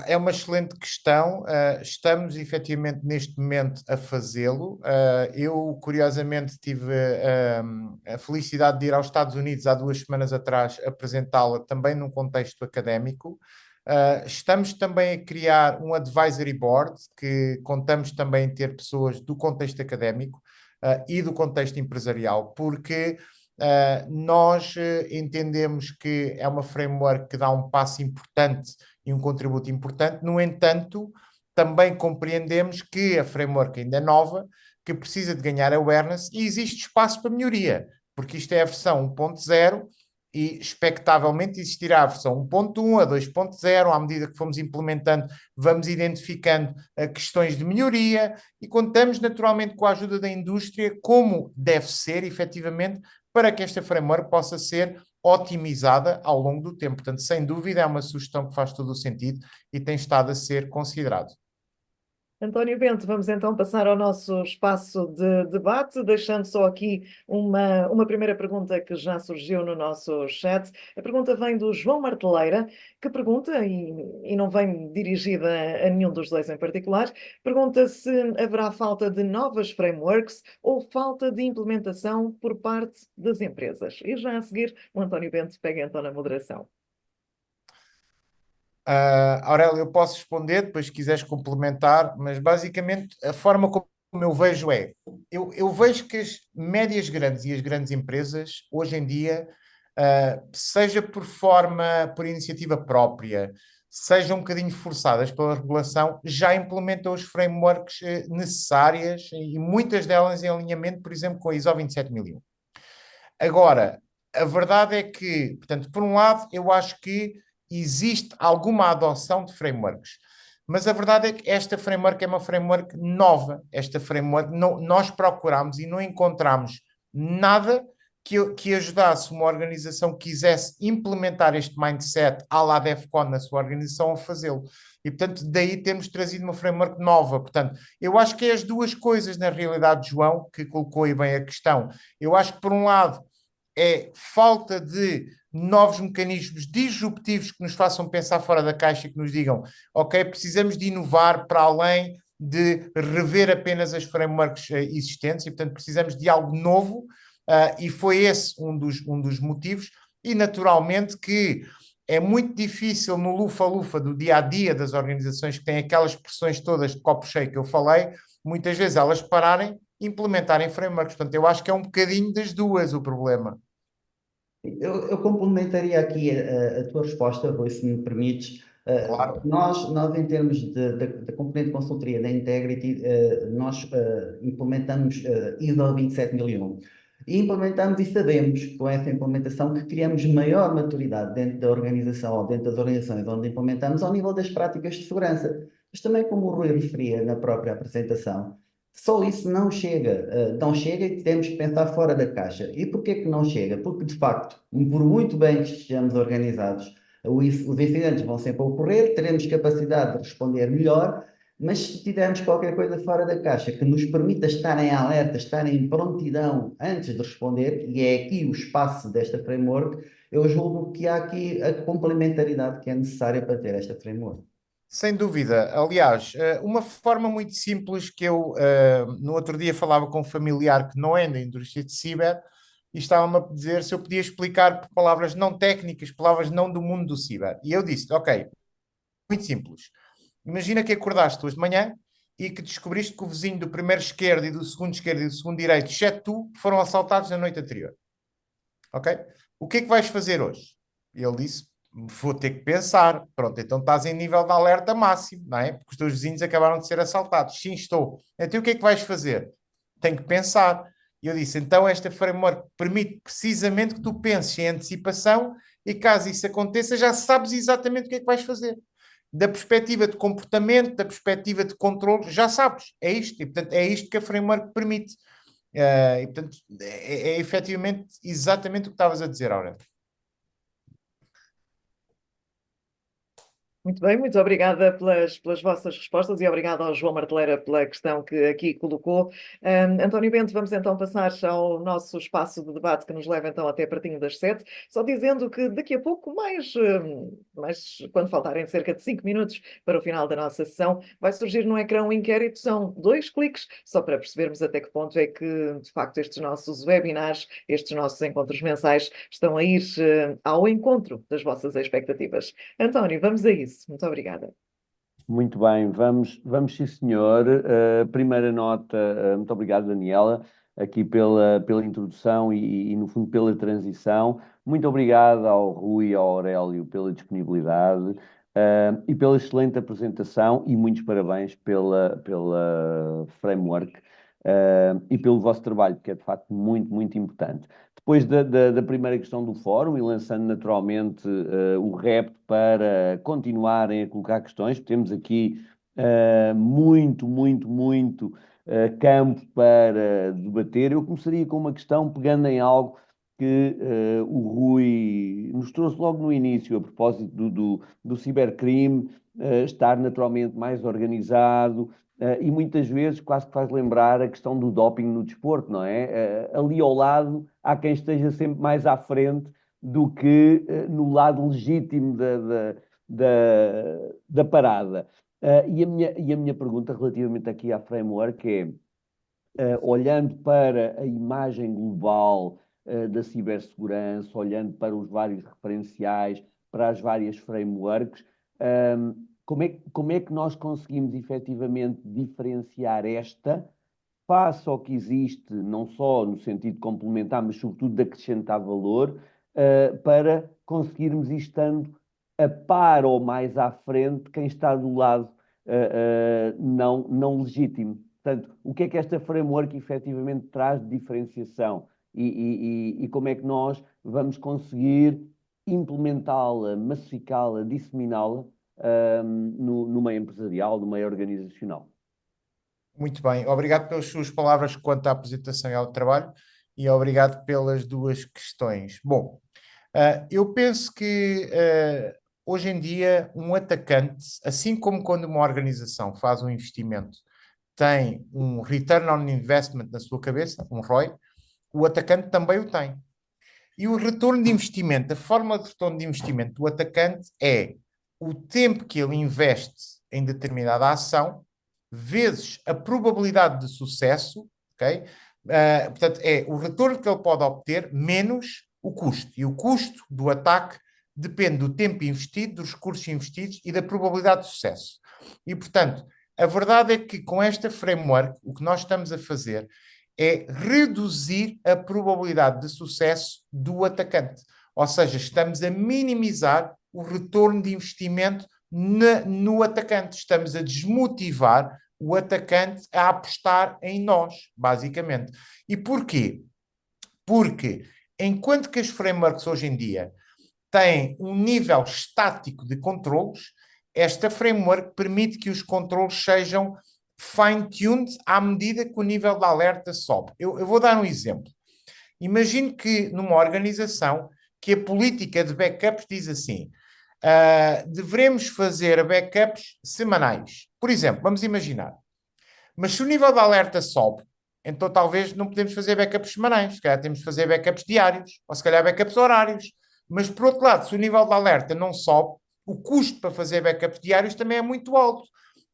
É uma excelente questão. Estamos efetivamente neste momento a fazê-lo. Eu, curiosamente, tive a felicidade de ir aos Estados Unidos há 2 semanas atrás apresentá-la também num contexto académico. Estamos também a criar um advisory board, que contamos também em ter pessoas do contexto académico e do contexto empresarial, porque nós entendemos que é uma framework que dá um passo importante e um contributo importante. No entanto, também compreendemos que a framework ainda é nova, que precisa de ganhar awareness, e existe espaço para melhoria, porque isto é a versão 1.0 e expectavelmente existirá a versão 1.1, a 2.0, à medida que fomos implementando, vamos identificando questões de melhoria, e contamos naturalmente com a ajuda da indústria, como deve ser, efetivamente, para que esta framework possa ser otimizada ao longo do tempo. Portanto, sem dúvida, é uma sugestão que faz todo o sentido e tem estado a ser considerado. António Bento, vamos então passar ao nosso espaço de debate, deixando só aqui uma primeira pergunta que já surgiu no nosso chat. A pergunta vem do João Marteleira, que pergunta, e não vem dirigida a nenhum dos dois em particular, pergunta se haverá falta de novas frameworks ou falta de implementação por parte das empresas. E já a seguir, o António Bento pega então na moderação. Aurélio, eu posso responder, depois se quiseres complementar, mas basicamente a forma como eu vejo eu vejo que as médias grandes e as grandes empresas, hoje em dia, seja por iniciativa própria, sejam um bocadinho forçadas pela regulação, já implementam os frameworks necessárias e muitas delas em alinhamento, por exemplo, com a ISO 27001. Agora, a verdade é que, portanto, por um lado, eu acho que existe alguma adoção de frameworks, mas a verdade é que esta framework é uma framework nova. Esta framework, nós procuramos e não encontramos nada que ajudasse uma organização que quisesse implementar este mindset à la DEFCON na sua organização a fazê-lo. E, portanto, daí temos trazido uma framework nova. Portanto, eu acho que é as duas coisas, na realidade, João, que colocou aí bem a questão. Eu acho que, por um lado, é falta de novos mecanismos disruptivos que nos façam pensar fora da caixa e que nos digam, ok, precisamos de inovar para além de rever apenas as frameworks existentes e, portanto, precisamos de algo novo e foi esse um dos motivos e, naturalmente, que é muito difícil no lufa-lufa do dia-a-dia das organizações que têm aquelas pressões todas de copo cheio que eu falei, muitas vezes elas pararem e implementarem frameworks. Portanto, eu acho que é um bocadinho das duas o problema. Eu complementaria aqui a tua resposta, Rui, se me permites. Claro. Nós, em termos da componente de consultoria da Integrity, nós implementamos ISO 27001. E implementamos e sabemos, com essa implementação, que criamos maior maturidade dentro da organização ou dentro das organizações onde implementamos ao nível das práticas de segurança. Mas também, como o Rui referia na própria apresentação, só isso não chega, não chega e temos que pensar fora da caixa. E porquê que não chega? Porque, de facto, por muito bem que estejamos organizados, os incidentes vão sempre ocorrer, teremos capacidade de responder melhor, mas se tivermos qualquer coisa fora da caixa que nos permita estar em alerta, estar em prontidão antes de responder, e é aqui o espaço desta framework, eu julgo que há aqui a complementaridade que é necessária para ter esta framework. Sem dúvida. Aliás, uma forma muito simples que eu no outro dia falava com um familiar que não é da indústria de ciber e estava-me a dizer se eu podia explicar por palavras não técnicas, palavras não do mundo do ciber. E eu disse, ok, muito simples. Imagina que acordaste hoje de manhã e que descobriste que o vizinho do primeiro esquerdo e do segundo direito, exceto tu, foram assaltados na noite anterior. Ok? O que é que vais fazer hoje? E ele disse, vou ter que pensar. Pronto, então estás em nível de alerta máximo, não é? Porque os teus vizinhos acabaram de ser assaltados. Sim, estou. Então o que é que vais fazer? Tenho que pensar. E eu disse, então esta framework permite precisamente que tu penses em antecipação e caso isso aconteça, já sabes exatamente o que é que vais fazer. Da perspectiva de comportamento, da perspectiva de controle, já sabes. É isto. E, portanto, é isto que a framework permite. E, portanto, é efetivamente exatamente o que estavas a dizer, Aurélio. Muito bem, muito obrigada pelas vossas respostas e obrigada ao João Marteleira pela questão que aqui colocou. António Bento, vamos então passar ao nosso espaço de debate que nos leva então até pertinho das 7, só dizendo que daqui a pouco, mais quando faltarem cerca de 5 minutos para o final da nossa sessão, vai surgir no ecrã um inquérito, são 2 cliques, só para percebermos até que ponto é que, de facto, estes nossos webinars, estes nossos encontros mensais estão a ir ao encontro das vossas expectativas. António, vamos a isso. Muito obrigada. Muito bem, vamos sim, senhor. Primeira nota, muito obrigado, Daniela, aqui pela introdução no fundo, pela transição. Muito obrigado ao Rui e ao Aurélio pela disponibilidade e pela excelente apresentação e muitos parabéns pela framework e pelo vosso trabalho, que é de facto muito, muito importante. Depois da primeira questão do fórum e lançando naturalmente o repto para continuarem a colocar questões, temos aqui muito, muito, muito campo para debater. Eu começaria com uma questão pegando em algo que o Rui nos trouxe logo no início, a propósito do cibercrime, estar naturalmente mais organizado, e muitas vezes quase que faz lembrar a questão do doping no desporto, não é? Ali ao lado há quem esteja sempre mais à frente do que no lado legítimo da parada. E a minha pergunta relativamente aqui à framework é, olhando para a imagem global da cibersegurança, olhando para os vários referenciais, para as várias frameworks, como é que nós conseguimos efetivamente diferenciar esta face ao que existe, não só no sentido de complementar, mas sobretudo de acrescentar valor, para conseguirmos ir estando a par ou mais à frente quem está do lado não legítimo. Portanto, o que é que esta framework efetivamente traz de diferenciação e como é que nós vamos conseguir implementá-la, massificá-la, disseminá-la no meio empresarial, no meio organizacional? Muito bem, obrigado pelas suas palavras quanto à apresentação e ao trabalho e obrigado pelas duas questões. Bom, eu penso que hoje em dia um atacante, assim como quando uma organização faz um investimento, tem um return on investment na sua cabeça, um ROI, o atacante também o tem. E o retorno de investimento, a forma de retorno de investimento do atacante é o tempo que ele investe em determinada ação vezes a probabilidade de sucesso, ok? Portanto, é o retorno que ele pode obter menos o custo. E o custo do ataque depende do tempo investido, dos recursos investidos e da probabilidade de sucesso. E, portanto, a verdade é que com esta framework, o que nós estamos a fazer é reduzir a probabilidade de sucesso do atacante. Ou seja, estamos a minimizar o retorno de investimento no atacante. Estamos a desmotivar o atacante a apostar em nós, basicamente. E porquê? Porque enquanto que as frameworks hoje em dia têm um nível estático de controlos, esta framework permite que os controlos sejam fine-tuned à medida que o nível de alerta sobe. Eu vou dar um exemplo. Imagine que numa organização que a política de backups diz assim, devemos fazer backups semanais. Por exemplo, vamos imaginar. Mas se o nível de alerta sobe, então talvez não podemos fazer backups semanais. Se calhar temos de fazer backups diários, ou se calhar backups horários. Mas, por outro lado, se o nível de alerta não sobe, o custo para fazer backups diários também é muito alto.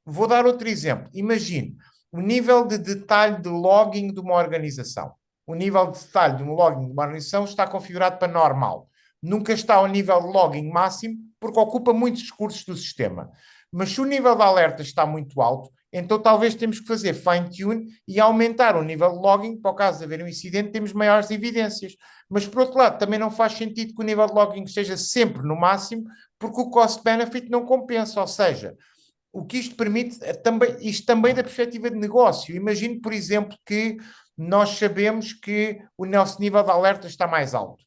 Vou dar outro exemplo. Imagine o nível de detalhe de logging de uma organização. O nível de detalhe de um logging de uma organização está configurado para normal. Nunca está ao nível de logging máximo, porque ocupa muitos recursos do sistema. Mas se o nível de alerta está muito alto, então talvez temos que fazer fine-tune e aumentar o nível de logging, para o caso de haver um incidente, temos maiores evidências. Mas, por outro lado, também não faz sentido que o nível de logging esteja sempre no máximo, porque o cost-benefit não compensa. Ou seja, o que isto permite, isto também da perspectiva de negócio. Imagine, por exemplo, que nós sabemos que o nosso nível de alerta está mais alto.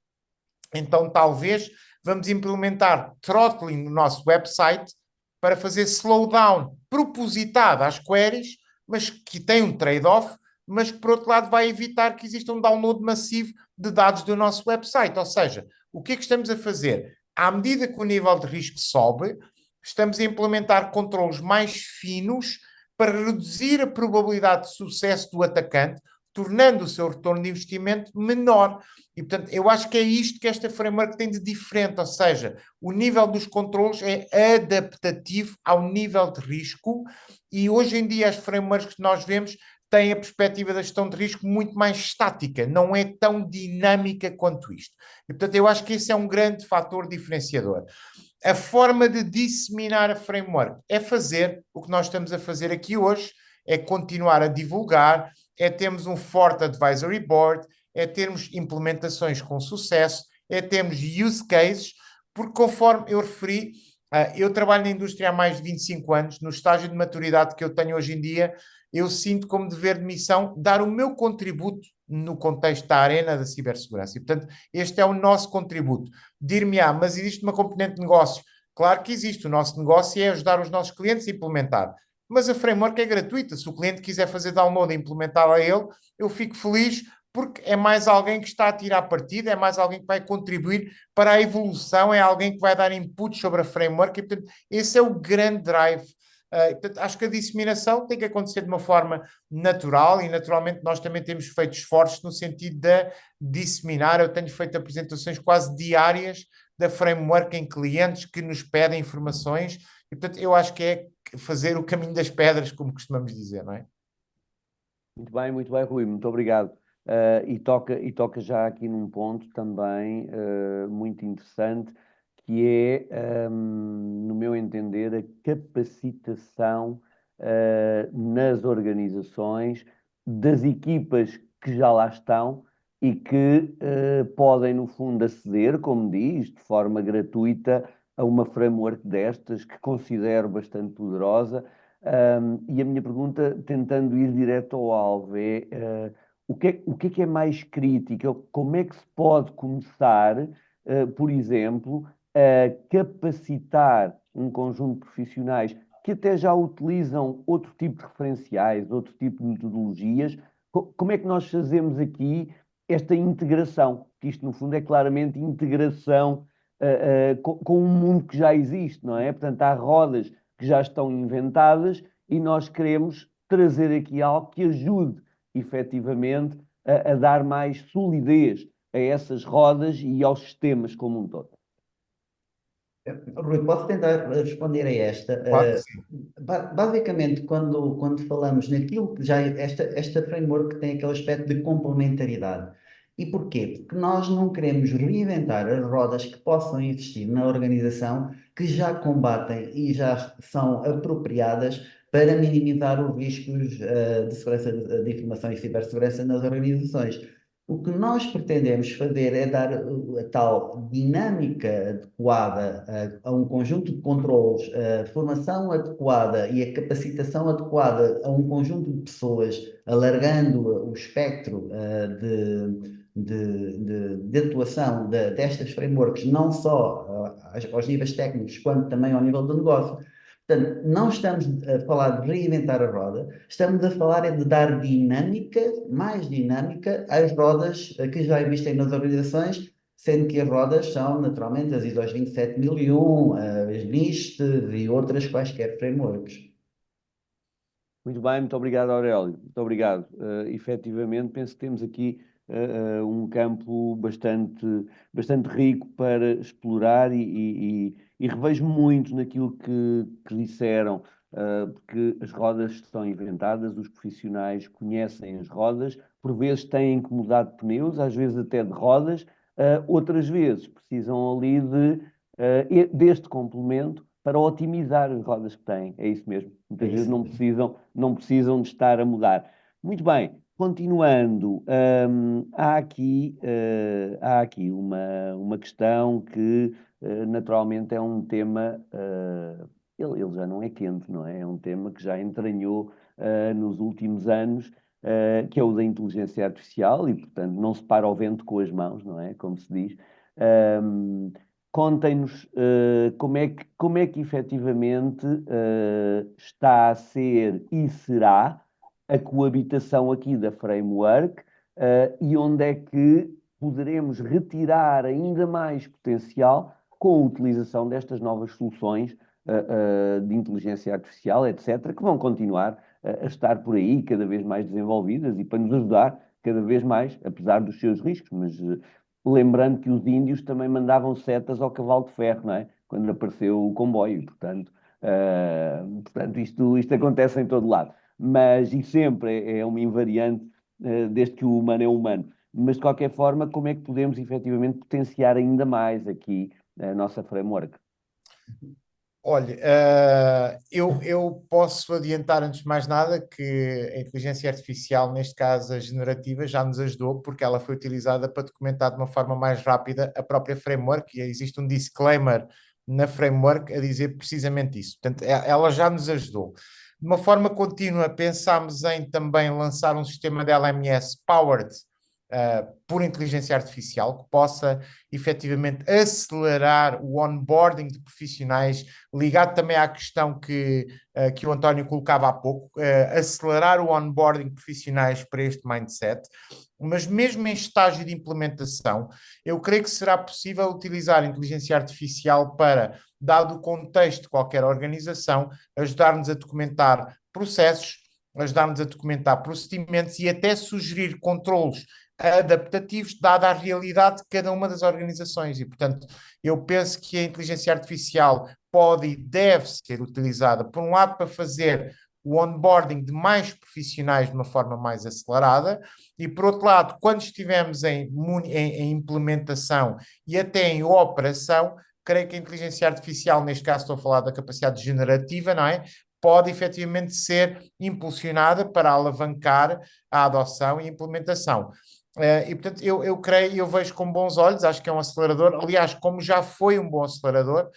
Então, talvez vamos implementar throttling no nosso website para fazer slowdown propositado às queries, mas que tem um trade-off, mas que, por outro lado, vai evitar que exista um download massivo de dados do nosso website. Ou seja, o que é que estamos a fazer? À medida que o nível de risco sobe, estamos a implementar controles mais finos para reduzir a probabilidade de sucesso do atacante, tornando o seu retorno de investimento menor. E, portanto, eu acho que é isto que esta framework tem de diferente, ou seja, o nível dos controles é adaptativo ao nível de risco e hoje em dia as frameworks que nós vemos têm a perspectiva da gestão de risco muito mais estática, não é tão dinâmica quanto isto. E, portanto, eu acho que esse é um grande fator diferenciador. A forma de disseminar a framework é fazer o que nós estamos a fazer aqui hoje, é continuar a divulgar, é termos um forte advisory board, é termos implementações com sucesso, é termos use cases, porque conforme eu referi, eu trabalho na indústria há mais de 25 anos, no estágio de maturidade que eu tenho hoje em dia, eu sinto como dever de missão dar o meu contributo no contexto da arena da cibersegurança. E, portanto, este é o nosso contributo. Dir-me-á, mas existe uma componente de negócio? Claro que existe. O nosso negócio é ajudar os nossos clientes a implementar. Mas a framework é gratuita. Se o cliente quiser fazer download e implementar a ele, eu fico feliz porque é mais alguém que está a tirar partido, é mais alguém que vai contribuir para a evolução, é alguém que vai dar input sobre a framework, e portanto, esse é o grande drive. Portanto, acho que a disseminação tem que acontecer de uma forma natural e naturalmente nós também temos feito esforços no sentido de disseminar. Eu tenho feito apresentações quase diárias da framework em clientes que nos pedem informações e portanto eu acho que é fazer o caminho das pedras, como costumamos dizer, não é? Muito bem, Rui, muito obrigado. E toca já aqui num ponto também muito interessante, que é, no meu entender, a capacitação nas organizações das equipas que já lá estão e que podem, no fundo, aceder, como diz, de forma gratuita, a uma framework destas, que considero bastante poderosa. E a minha pergunta, tentando ir direto ao alvo, é o que é mais crítico? Como é que se pode começar, por exemplo, a capacitar um conjunto de profissionais que até já utilizam outro tipo de referenciais, outro tipo de metodologias? Como é que nós fazemos aqui esta integração? Que isto, no fundo, é claramente integração com um mundo que já existe, não é? Portanto, há rodas que já estão inventadas e nós queremos trazer aqui algo que ajude efetivamente a dar mais solidez a essas rodas e aos sistemas como um todo. Rui, posso tentar responder a esta? Claro que sim. Basicamente, quando falamos naquilo que já esta framework tem aquele aspecto de complementaridade. E porquê? Porque nós não queremos reinventar as rodas que possam existir na organização, que já combatem e já são apropriadas para minimizar os riscos de segurança de informação e cibersegurança nas organizações. O que nós pretendemos fazer é dar a tal dinâmica adequada a um conjunto de controles, a formação adequada e a capacitação adequada a um conjunto de pessoas, alargando o espectro de atuação destas frameworks, não só aos níveis técnicos, quanto também ao nível do negócio. Portanto, não estamos a falar de reinventar a roda, estamos a falar de dar dinâmica, mais dinâmica, às rodas que já existem nas organizações, sendo que as rodas são naturalmente as ISO 27001, as NIST e outras quaisquer frameworks. Muito bem, muito obrigado, Aurélio. Muito obrigado. Efetivamente, penso que temos aqui um campo bastante rico para explorar e revejo muito naquilo que disseram, porque as rodas estão inventadas, os profissionais conhecem as rodas, por vezes têm que mudar de pneus, às vezes até de rodas, outras vezes precisam ali deste complemento para otimizar as rodas que têm. É isso mesmo. Muitas vezes não precisam de estar a mudar. Muito bem, continuando, há aqui uma questão que naturalmente é um tema, ele já não é quente, não é? É um tema que já entranhou nos últimos anos, que é o da inteligência artificial e, portanto, não se para ao vento com as mãos, não é? Como se diz. Contem-nos como é que efetivamente está a ser e será a coabitação aqui da framework e onde é que poderemos retirar ainda mais potencial com a utilização destas novas soluções de inteligência artificial, etc., que vão continuar a estar por aí cada vez mais desenvolvidas e para nos ajudar cada vez mais, apesar dos seus riscos, mas lembrando que os índios também mandavam setas ao cavalo de ferro, não é? Quando apareceu o comboio, portanto isto acontece em todo lado. Mas, e sempre é uma invariante, desde que o humano é humano. Mas, de qualquer forma, como é que podemos efetivamente potenciar ainda mais aqui a nossa framework? Olha, eu posso adiantar antes de mais nada que a inteligência artificial, neste caso a generativa, já nos ajudou porque ela foi utilizada para documentar de uma forma mais rápida a própria framework e existe um disclaimer na framework a dizer precisamente isso. Portanto, ela já nos ajudou. De uma forma contínua, pensámos em também lançar um sistema de LMS powered por inteligência artificial, que possa efetivamente acelerar o onboarding de profissionais, ligado também à questão que o António colocava há pouco, acelerar o onboarding de profissionais para este mindset. Mas mesmo em estágio de implementação, eu creio que será possível utilizar a inteligência artificial para, dado o contexto de qualquer organização, ajudar-nos a documentar processos, ajudar-nos a documentar procedimentos e até sugerir controlos adaptativos, dada a realidade de cada uma das organizações. E, portanto, eu penso que a inteligência artificial pode e deve ser utilizada, por um lado, para fazer o onboarding de mais profissionais de uma forma mais acelerada, e por outro lado, quando estivermos em implementação e até em operação, creio que a inteligência artificial, neste caso estou a falar da capacidade generativa, não é? Pode efetivamente ser impulsionada para alavancar a adoção e implementação. E portanto, eu creio, eu vejo com bons olhos, acho que é um acelerador, aliás, como já foi um bom acelerador,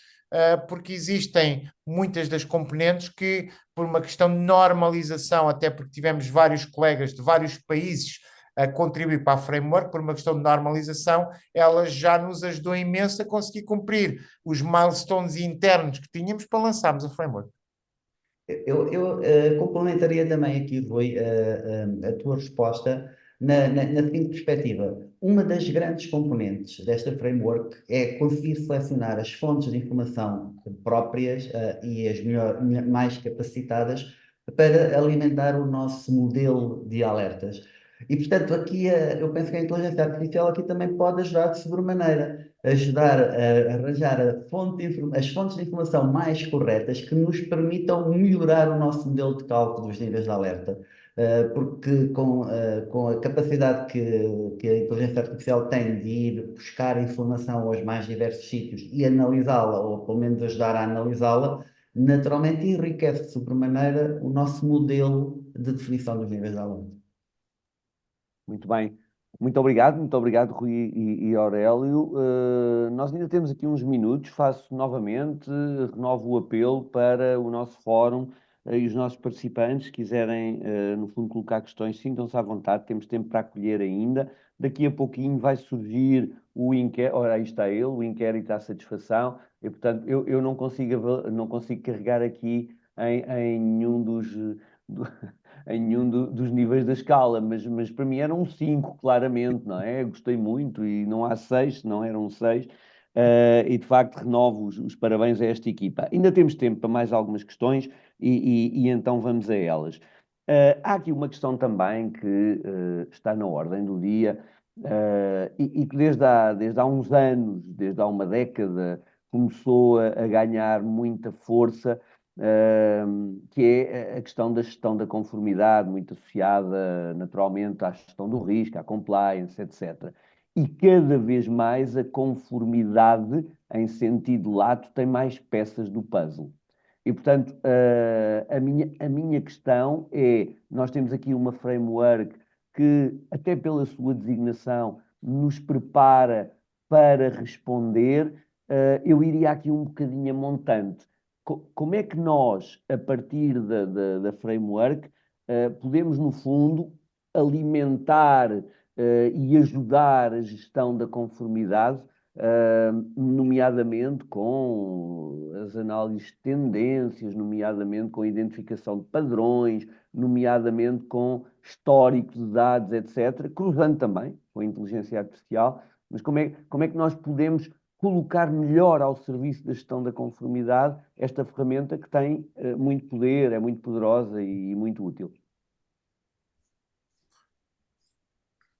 porque existem muitas das componentes que, por uma questão de normalização, até porque tivemos vários colegas de vários países a contribuir para a framework, por uma questão de normalização, ela já nos ajudou imenso a conseguir cumprir os milestones internos que tínhamos para lançarmos a framework. Eu complementaria também aqui, Rui, a tua resposta na seguinte perspectiva. Uma das grandes componentes desta framework é conseguir selecionar as fontes de informação próprias, e as mais capacitadas para alimentar o nosso modelo de alertas. E, portanto, aqui eu penso que a inteligência artificial aqui também pode ajudar de sobremaneira, ajudar a arranjar as fontes de informação mais corretas que nos permitam melhorar o nosso modelo de cálculo dos níveis de alerta. Porque com a capacidade que a inteligência artificial tem de ir buscar informação aos mais diversos sítios e analisá-la, ou pelo menos ajudar a analisá-la, naturalmente enriquece de sobremaneira o nosso modelo de definição dos níveis de alerta. Muito bem. Muito obrigado, Rui e Aurélio. Nós ainda temos aqui uns minutos, faço novamente, renovo o apelo para o nosso fórum e os nossos participantes, se quiserem, no fundo, colocar questões, sintam-se à vontade, temos tempo para acolher ainda. Daqui a pouquinho vai surgir o inquérito, ora, aí está ele, o inquérito à satisfação, e portanto eu não consigo carregar aqui em nenhum em nenhum dos níveis da escala, mas para mim eram 5, claramente, não é? Eu gostei muito e não há 6, não eram 6. E de facto renovo os parabéns a esta equipa. Ainda temos tempo para mais algumas questões e então vamos a elas. Há aqui uma questão também que está na ordem do dia e que desde há uns anos, desde há uma década, começou a ganhar muita força, que é a questão da gestão da conformidade, muito associada naturalmente à gestão do risco, à compliance, etc. E cada vez mais a conformidade, em sentido lato, tem mais peças do puzzle. E, portanto, a minha questão é: nós temos aqui uma framework que, até pela sua designação, nos prepara para responder. Eu iria aqui um bocadinho a montante. Como é que nós, a partir da framework, podemos, no fundo, alimentar e ajudar a gestão da conformidade, nomeadamente com as análises de tendências, nomeadamente com a identificação de padrões, nomeadamente com histórico de dados, etc., cruzando também com a inteligência artificial, mas como é que nós podemos colocar melhor ao serviço da gestão da conformidade esta ferramenta que tem muito poder, é muito poderosa e muito útil?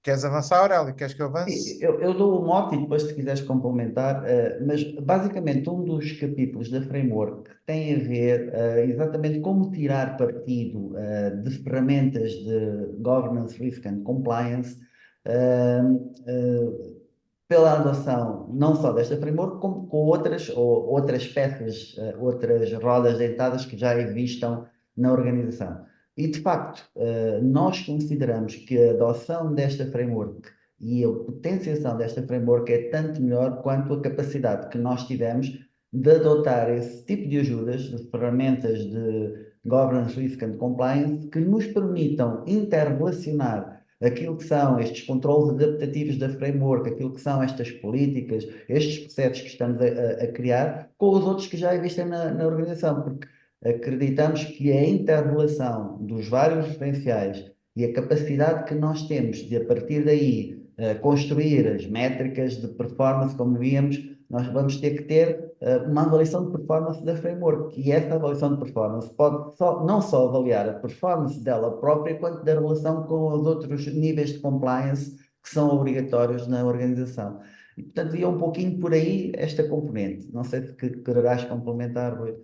Queres avançar, Aurélio? Queres que eu avance? Eu dou o mote e depois, se quiseres complementar, mas basicamente um dos capítulos da framework tem a ver exatamente como tirar partido de ferramentas de governance, risk and compliance, eh, pela adoção não só desta framework, como com outras peças, outras rodas dentadas que já existam na organização. E, de facto, nós consideramos que a adoção desta framework e a potenciação desta framework é tanto melhor quanto a capacidade que nós tivemos de adotar esse tipo de ajudas, de ferramentas de governance, risk and compliance, que nos permitam interrelacionar aquilo que são estes controles adaptativos da framework, aquilo que são estas políticas, estes processos que estamos a criar, com os outros que já existem na organização, porque acreditamos que a inter-relação dos vários referenciais e a capacidade que nós temos de, a partir daí, construir as métricas de performance, como víamos, nós vamos ter que ter uma avaliação de performance da framework. E essa avaliação de performance pode não só avaliar a performance dela própria, quanto da relação com os outros níveis de compliance que são obrigatórios na organização. E, portanto, ia um pouquinho por aí esta componente. Não sei se quererás complementar, Rui.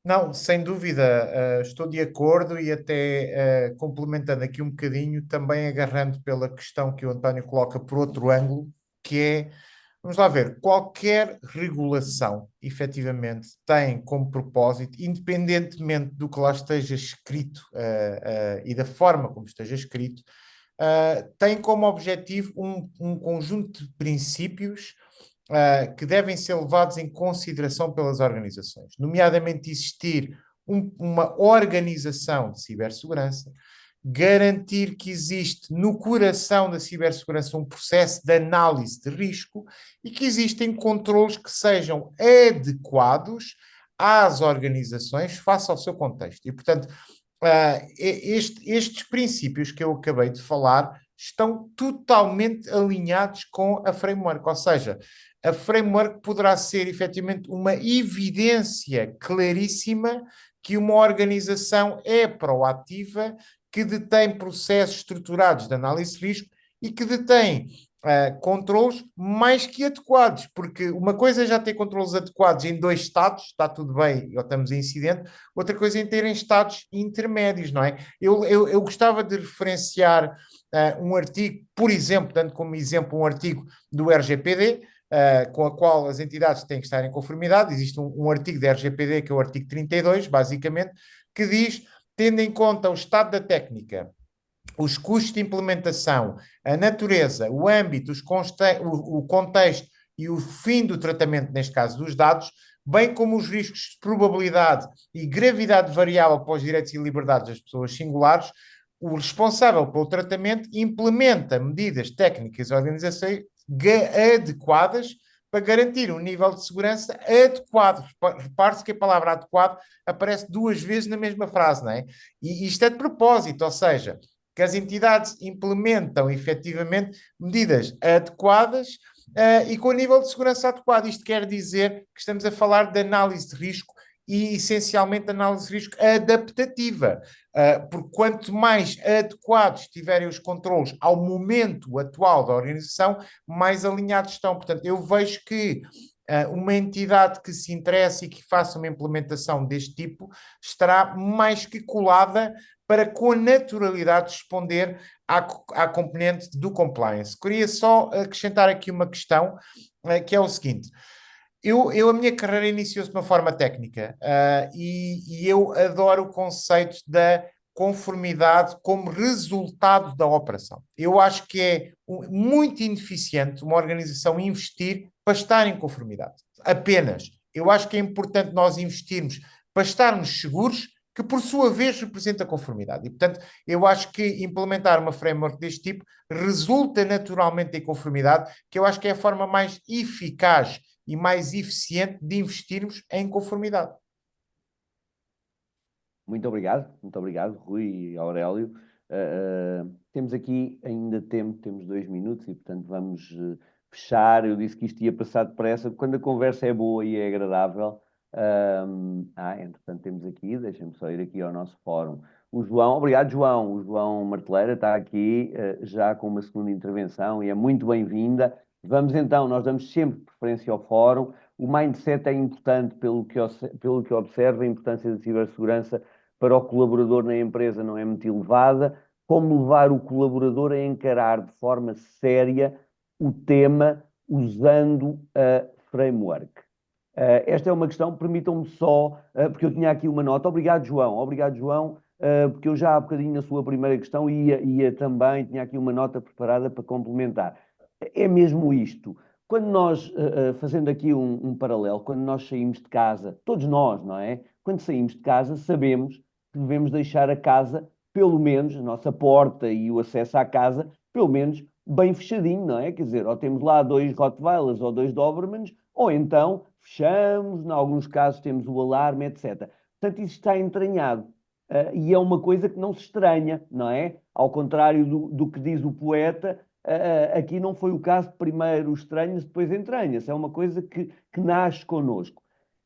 Não, sem dúvida, estou de acordo e até complementando aqui um bocadinho, também agarrando pela questão que o António coloca por outro ângulo, que é, vamos lá ver, qualquer regulação, efetivamente, tem como propósito, independentemente do que lá esteja escrito e da forma como esteja escrito, tem como objetivo um conjunto de princípios que devem ser levados em consideração pelas organizações, nomeadamente existir uma organização de cibersegurança, garantir que existe no coração da cibersegurança um processo de análise de risco e que existem controles que sejam adequados às organizações face ao seu contexto. E, portanto, estes princípios que eu acabei de falar estão totalmente alinhados com a framework, ou seja, a framework poderá ser efetivamente uma evidência claríssima que uma organização é proativa, que detém processos estruturados de análise de risco e que detém controlos mais que adequados, porque uma coisa é já ter controlos adequados em 2 estados, está tudo bem, ou estamos em incidente, outra coisa é ter em estados intermédios, não é? Eu gostava de referenciar um artigo, por exemplo, dando como exemplo um artigo do RGPD, com a qual as entidades têm que estar em conformidade. Existe um artigo da RGPD, que é o artigo 32, basicamente, que diz, tendo em conta o estado da técnica, os custos de implementação, a natureza, o âmbito, o contexto e o fim do tratamento, neste caso dos dados, bem como os riscos de probabilidade e gravidade variável para os direitos e liberdades das pessoas singulares, o responsável pelo tratamento implementa medidas técnicas e organizações adequadas para garantir um nível de segurança adequado. Repare-se que a palavra adequado aparece 2 vezes na mesma frase, não é? E isto é de propósito, ou seja, que as entidades implementam efetivamente medidas adequadas e com nível de segurança adequado. Isto quer dizer que estamos a falar de análise de risco e, essencialmente, análise de risco adaptativa. Porque quanto mais adequados estiverem os controlos ao momento atual da organização, mais alinhados estão. Portanto, eu vejo que uma entidade que se interesse e que faça uma implementação deste tipo estará mais que colada para, com naturalidade, responder à componente do compliance. Queria só acrescentar aqui uma questão, que é o seguinte. A minha carreira iniciou-se de uma forma técnica e eu adoro o conceito da conformidade como resultado da operação. Eu acho que é muito ineficiente uma organização investir para estar em conformidade. Apenas. Eu acho que é importante nós investirmos para estarmos seguros, que por sua vez representa conformidade. E, portanto, eu acho que implementar uma framework deste tipo resulta naturalmente em conformidade, que eu acho que é a forma mais eficaz e mais eficiente de investirmos em conformidade. Muito obrigado, Rui e Aurélio. Temos aqui ainda tempo, temos 2 minutos e, portanto, vamos fechar. Eu disse que isto ia passar depressa. Quando a conversa é boa e é agradável, entretanto, temos aqui, deixem-me só ir aqui ao nosso fórum. O João, obrigado, João. O João Marteleira está aqui já com uma segunda intervenção e é muito bem-vinda. Vamos então, nós damos sempre preferência ao fórum. O mindset é importante pelo que observa, a importância da cibersegurança para o colaborador na empresa não é muito elevada. Como levar o colaborador a encarar de forma séria o tema usando a framework? Esta é uma questão, permitam-me só, porque eu tinha aqui uma nota. Obrigado, João, porque eu já há bocadinho na sua primeira questão ia também, tinha aqui uma nota preparada para complementar. É mesmo isto. Quando nós, fazendo aqui um paralelo, quando nós saímos de casa, todos nós, não é? Quando saímos de casa, sabemos que devemos deixar a casa pelo menos, a nossa porta e o acesso à casa, pelo menos bem fechadinho, não é? Quer dizer, ou temos lá 2 Rottweilers ou 2 Dobermans, ou então fechamos, em alguns casos temos o alarme, etc. Portanto, isso está entranhado. E é uma coisa que não se estranha, não é? Ao contrário do que diz o poeta, aqui não foi o caso de primeiro estranha-se, depois entranha-se. É uma coisa que nasce connosco.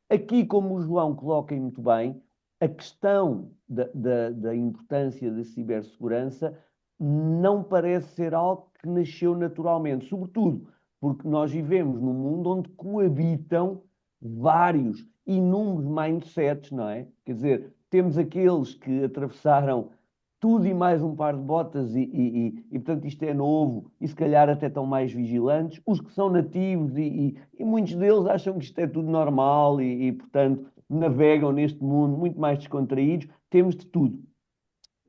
Aqui, como o João coloca muito bem, a questão da importância da cibersegurança não parece ser algo que nasceu naturalmente, sobretudo porque nós vivemos num mundo onde coabitam vários, inúmeros mindsets, não é? Quer dizer, temos aqueles que atravessaram tudo e mais um par de botas portanto, isto é novo e se calhar até estão mais vigilantes. Os que são nativos e muitos deles acham que isto é tudo normal portanto, navegam neste mundo muito mais descontraídos. Temos de tudo.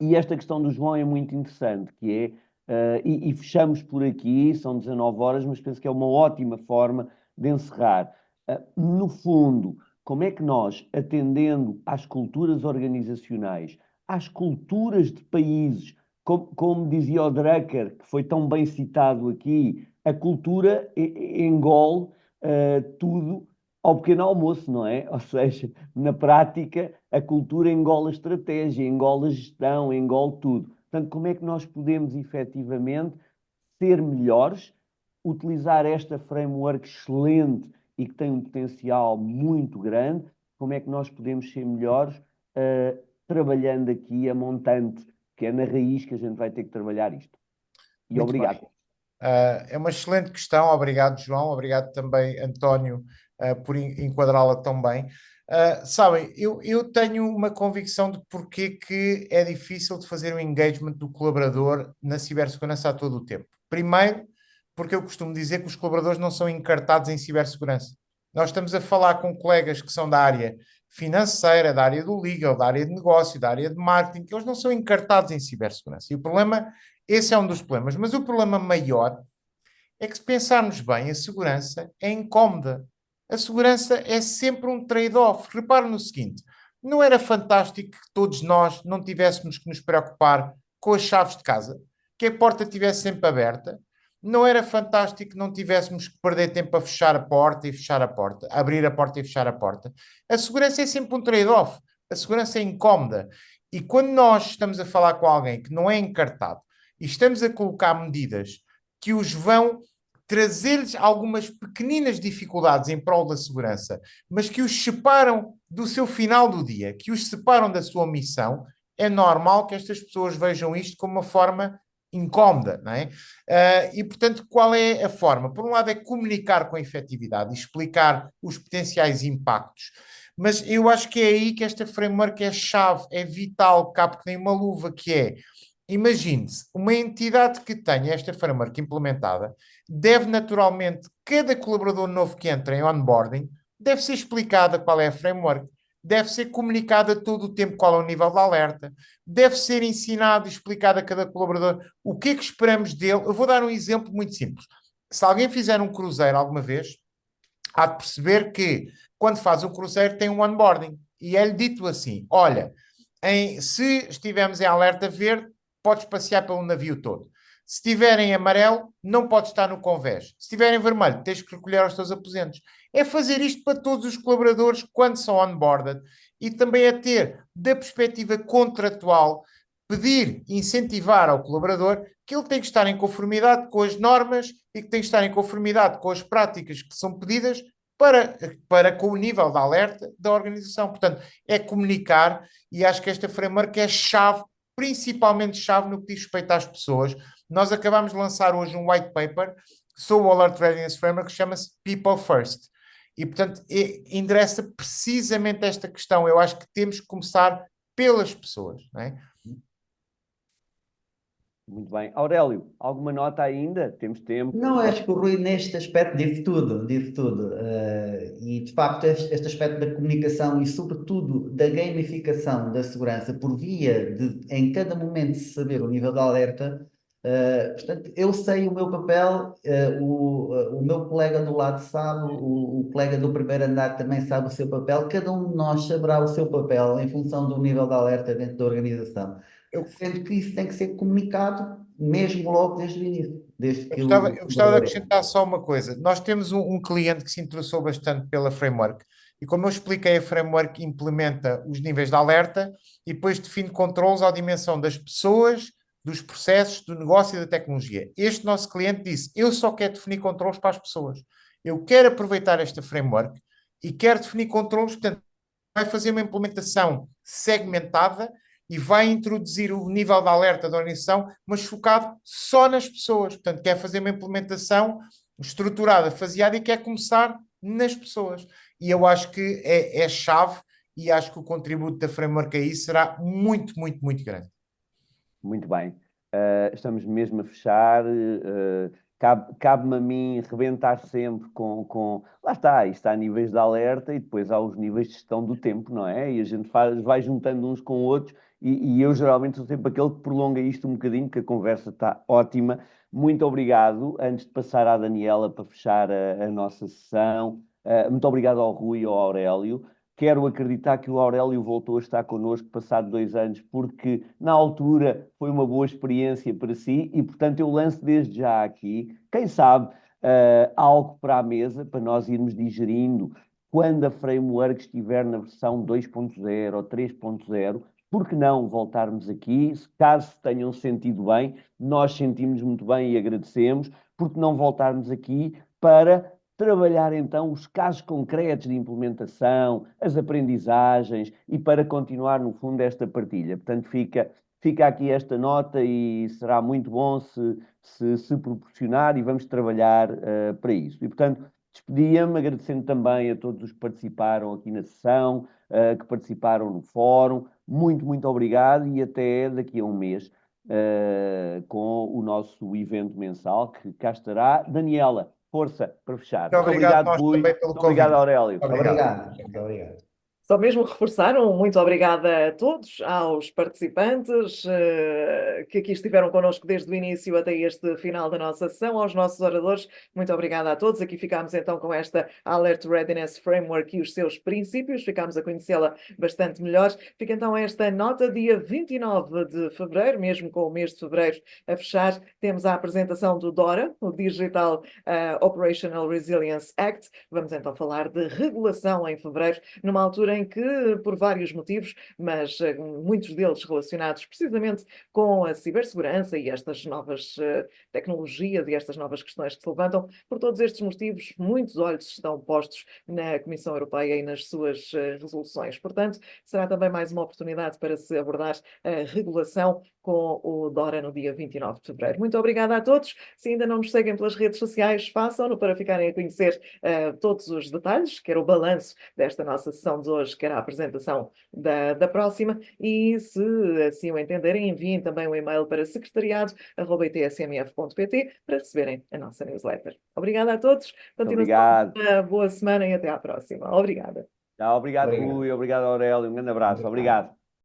E esta questão do João é muito interessante, que é, e fechamos por aqui, são 19 horas, mas penso que é uma ótima forma de encerrar. No fundo, como é que nós, atendendo às culturas organizacionais, às culturas de países, como dizia o Drucker, que foi tão bem citado aqui, a cultura engole tudo ao pequeno almoço, não é? Ou seja, na prática, a cultura engole a estratégia, engole a gestão, engole tudo. Portanto, como é que nós podemos efetivamente ser melhores, utilizar esta framework excelente e que tem um potencial muito grande, como é que nós podemos ser melhores trabalhando aqui a montante, que é na raiz que a gente vai ter que trabalhar isto. E Muito obrigado. bem. É uma excelente questão. Obrigado, João. Obrigado também, António, por enquadrá-la tão bem. Sabem, eu tenho uma convicção de porque que é difícil de fazer o engagement do colaborador na cibersegurança a todo o tempo. Primeiro, porque eu costumo dizer que os colaboradores não são encartados em cibersegurança. Nós estamos a falar com colegas que são da área financeira, da área do legal, da área de negócio, da área de marketing, que eles não são encartados em cibersegurança. E o problema, esse é um dos problemas. Mas o problema maior é que, se pensarmos bem, a segurança é incómoda. A segurança é sempre um trade-off. Repare no seguinte: não era fantástico que todos nós não tivéssemos que nos preocupar com as chaves de casa, que a porta estivesse sempre aberta? Não era fantástico que não tivéssemos que perder tempo a fechar a porta e fechar a porta, abrir a porta e fechar a porta? A segurança é sempre um trade-off. A segurança é incómoda. E quando nós estamos a falar com alguém que não é encartado e estamos a colocar medidas que os vão trazer-lhes algumas pequeninas dificuldades em prol da segurança, mas que os separam do seu final do dia, que os separam da sua missão, é normal que estas pessoas vejam isto como uma forma incómoda, não é? E, portanto, qual é a forma? Por um lado é comunicar com efetividade e explicar os potenciais impactos, mas eu acho que é aí que esta framework é chave, é vital, cabe que nem uma luva, que é, imagine-se, uma entidade que tenha esta framework implementada deve naturalmente, cada colaborador novo que entra em onboarding, deve ser explicada qual é a framework, deve ser comunicada todo o tempo qual é o nível de alerta, deve ser ensinado e explicado a cada colaborador o que é que esperamos dele. Eu vou dar um exemplo muito simples. Se alguém fizer um cruzeiro alguma vez, há de perceber que quando faz um cruzeiro tem um onboarding e é-lhe dito assim: olha, se estivermos em alerta verde, podes passear pelo navio todo. Se estiver em amarelo, não podes estar no convés. Se estiver em vermelho, tens que recolher aos teus aposentos. É fazer isto para todos os colaboradores quando são onboarded e também é ter, da perspectiva contratual, pedir, incentivar ao colaborador que ele tem que estar em conformidade com as normas e que tem que estar em conformidade com as práticas que são pedidas para com o nível de alerta da organização. Portanto, é comunicar, e acho que esta framework é chave, principalmente chave no que diz respeito às pessoas. Nós acabamos de lançar hoje um white paper sobre o Alert Readiness Framework que chama-se People First. E, portanto, endereça precisamente esta questão. Eu acho que temos que começar pelas pessoas, não é? Muito bem. Aurélio, alguma nota ainda? Temos tempo. Não, acho que o Rui neste aspecto disse tudo, disse tudo. E de facto este aspecto da comunicação e sobretudo da gamificação da segurança por via de em cada momento saber o nível de alerta. Portanto, eu sei o meu papel, o meu colega do lado sabe, o colega do primeiro andar também sabe o seu papel, cada um de nós saberá o seu papel em função do nível de alerta dentro da organização. sendo que isso tem que ser comunicado mesmo logo desde o início, desde Eu que gostava, o eu gostava de colaborador entra. acrescentar só uma coisa. Nós temos um cliente que se interessou bastante pela framework e, como eu expliquei, a framework implementa os níveis de alerta e depois define controles à dimensão das pessoas, dos processos, do negócio e da tecnologia. Este nosso cliente disse: eu só quero definir controles para as pessoas. Eu quero aproveitar esta framework e quero definir controles, portanto, vai fazer uma implementação segmentada e vai introduzir o nível de alerta da organização, mas focado só nas pessoas. Portanto, quer fazer uma implementação estruturada, faseada e quer começar nas pessoas. E eu acho que é chave e acho que o contributo da framework aí será muito, muito, muito grande. Muito bem. Estamos mesmo a fechar. Cabe-me a mim rebentar sempre com. Lá está, isto há níveis de alerta e depois há os níveis de gestão do tempo, não é? E a gente vai juntando uns com outros e eu geralmente sou sempre aquele que prolonga isto um bocadinho, porque a conversa está ótima. Muito obrigado. Antes de passar à Daniela para fechar a nossa sessão, muito obrigado ao Rui e ao Aurélio. Quero acreditar que o Aurélio voltou a estar connosco passado 2 anos, porque na altura foi uma boa experiência para si e, portanto, eu lanço desde já aqui, quem sabe, algo para a mesa, para nós irmos digerindo quando a framework estiver na versão 2.0 ou 3.0, por que não voltarmos aqui, caso tenham sentido bem, nós sentimos muito bem e agradecemos, por que não voltarmos aqui para trabalhar então os casos concretos de implementação, as aprendizagens e para continuar, no fundo, esta partilha. Portanto, fica aqui esta nota e será muito bom se proporcionar e vamos trabalhar para isso. E, portanto, despedia-me agradecendo também a todos os que participaram aqui na sessão, que participaram no fórum. Muito, muito obrigado e até daqui a um mês. Com o nosso evento mensal, que cá estará. Daniela, força para fechar. Muito Muito obrigado obrigado, nós Rui. também pelo Muito obrigado, convite. Aurélio. Muito obrigado. Obrigado, muito obrigado. Só mesmo reforçaram, muito obrigada a todos, aos participantes que aqui estiveram connosco desde o início até este final da nossa sessão, aos nossos oradores, muito obrigada a todos. Aqui ficámos então com esta Alert Readiness Framework e os seus princípios, ficámos a conhecê-la bastante melhor. Fica então esta nota, dia 29 de fevereiro, mesmo com o mês de fevereiro a fechar, temos a apresentação do DORA, o Digital Operational Resilience Act. Vamos então falar de regulação em fevereiro, numa altura em que, por vários motivos, mas muitos deles relacionados precisamente com a cibersegurança e estas novas tecnologias e estas novas questões que se levantam, por todos estes motivos, muitos olhos estão postos na Comissão Europeia e nas suas resoluções. Portanto, será também mais uma oportunidade para se abordar a regulação com o DORA no dia 29 de fevereiro. Muito obrigada a todos. Se ainda não nos seguem pelas redes sociais, façam-no para ficarem a conhecer todos os detalhes, quer o balanço desta nossa sessão de hoje, quer a apresentação da próxima. E se assim o entenderem, enviem também um e-mail para secretariado@itsmf.pt para receberem a nossa newsletter. Obrigada a todos. Continuação Obrigado. de uma boa semana e até à próxima. Obrigada. Obrigado, Obrigado. Rui. Obrigado, Aurélio. Um grande abraço. Obrigado.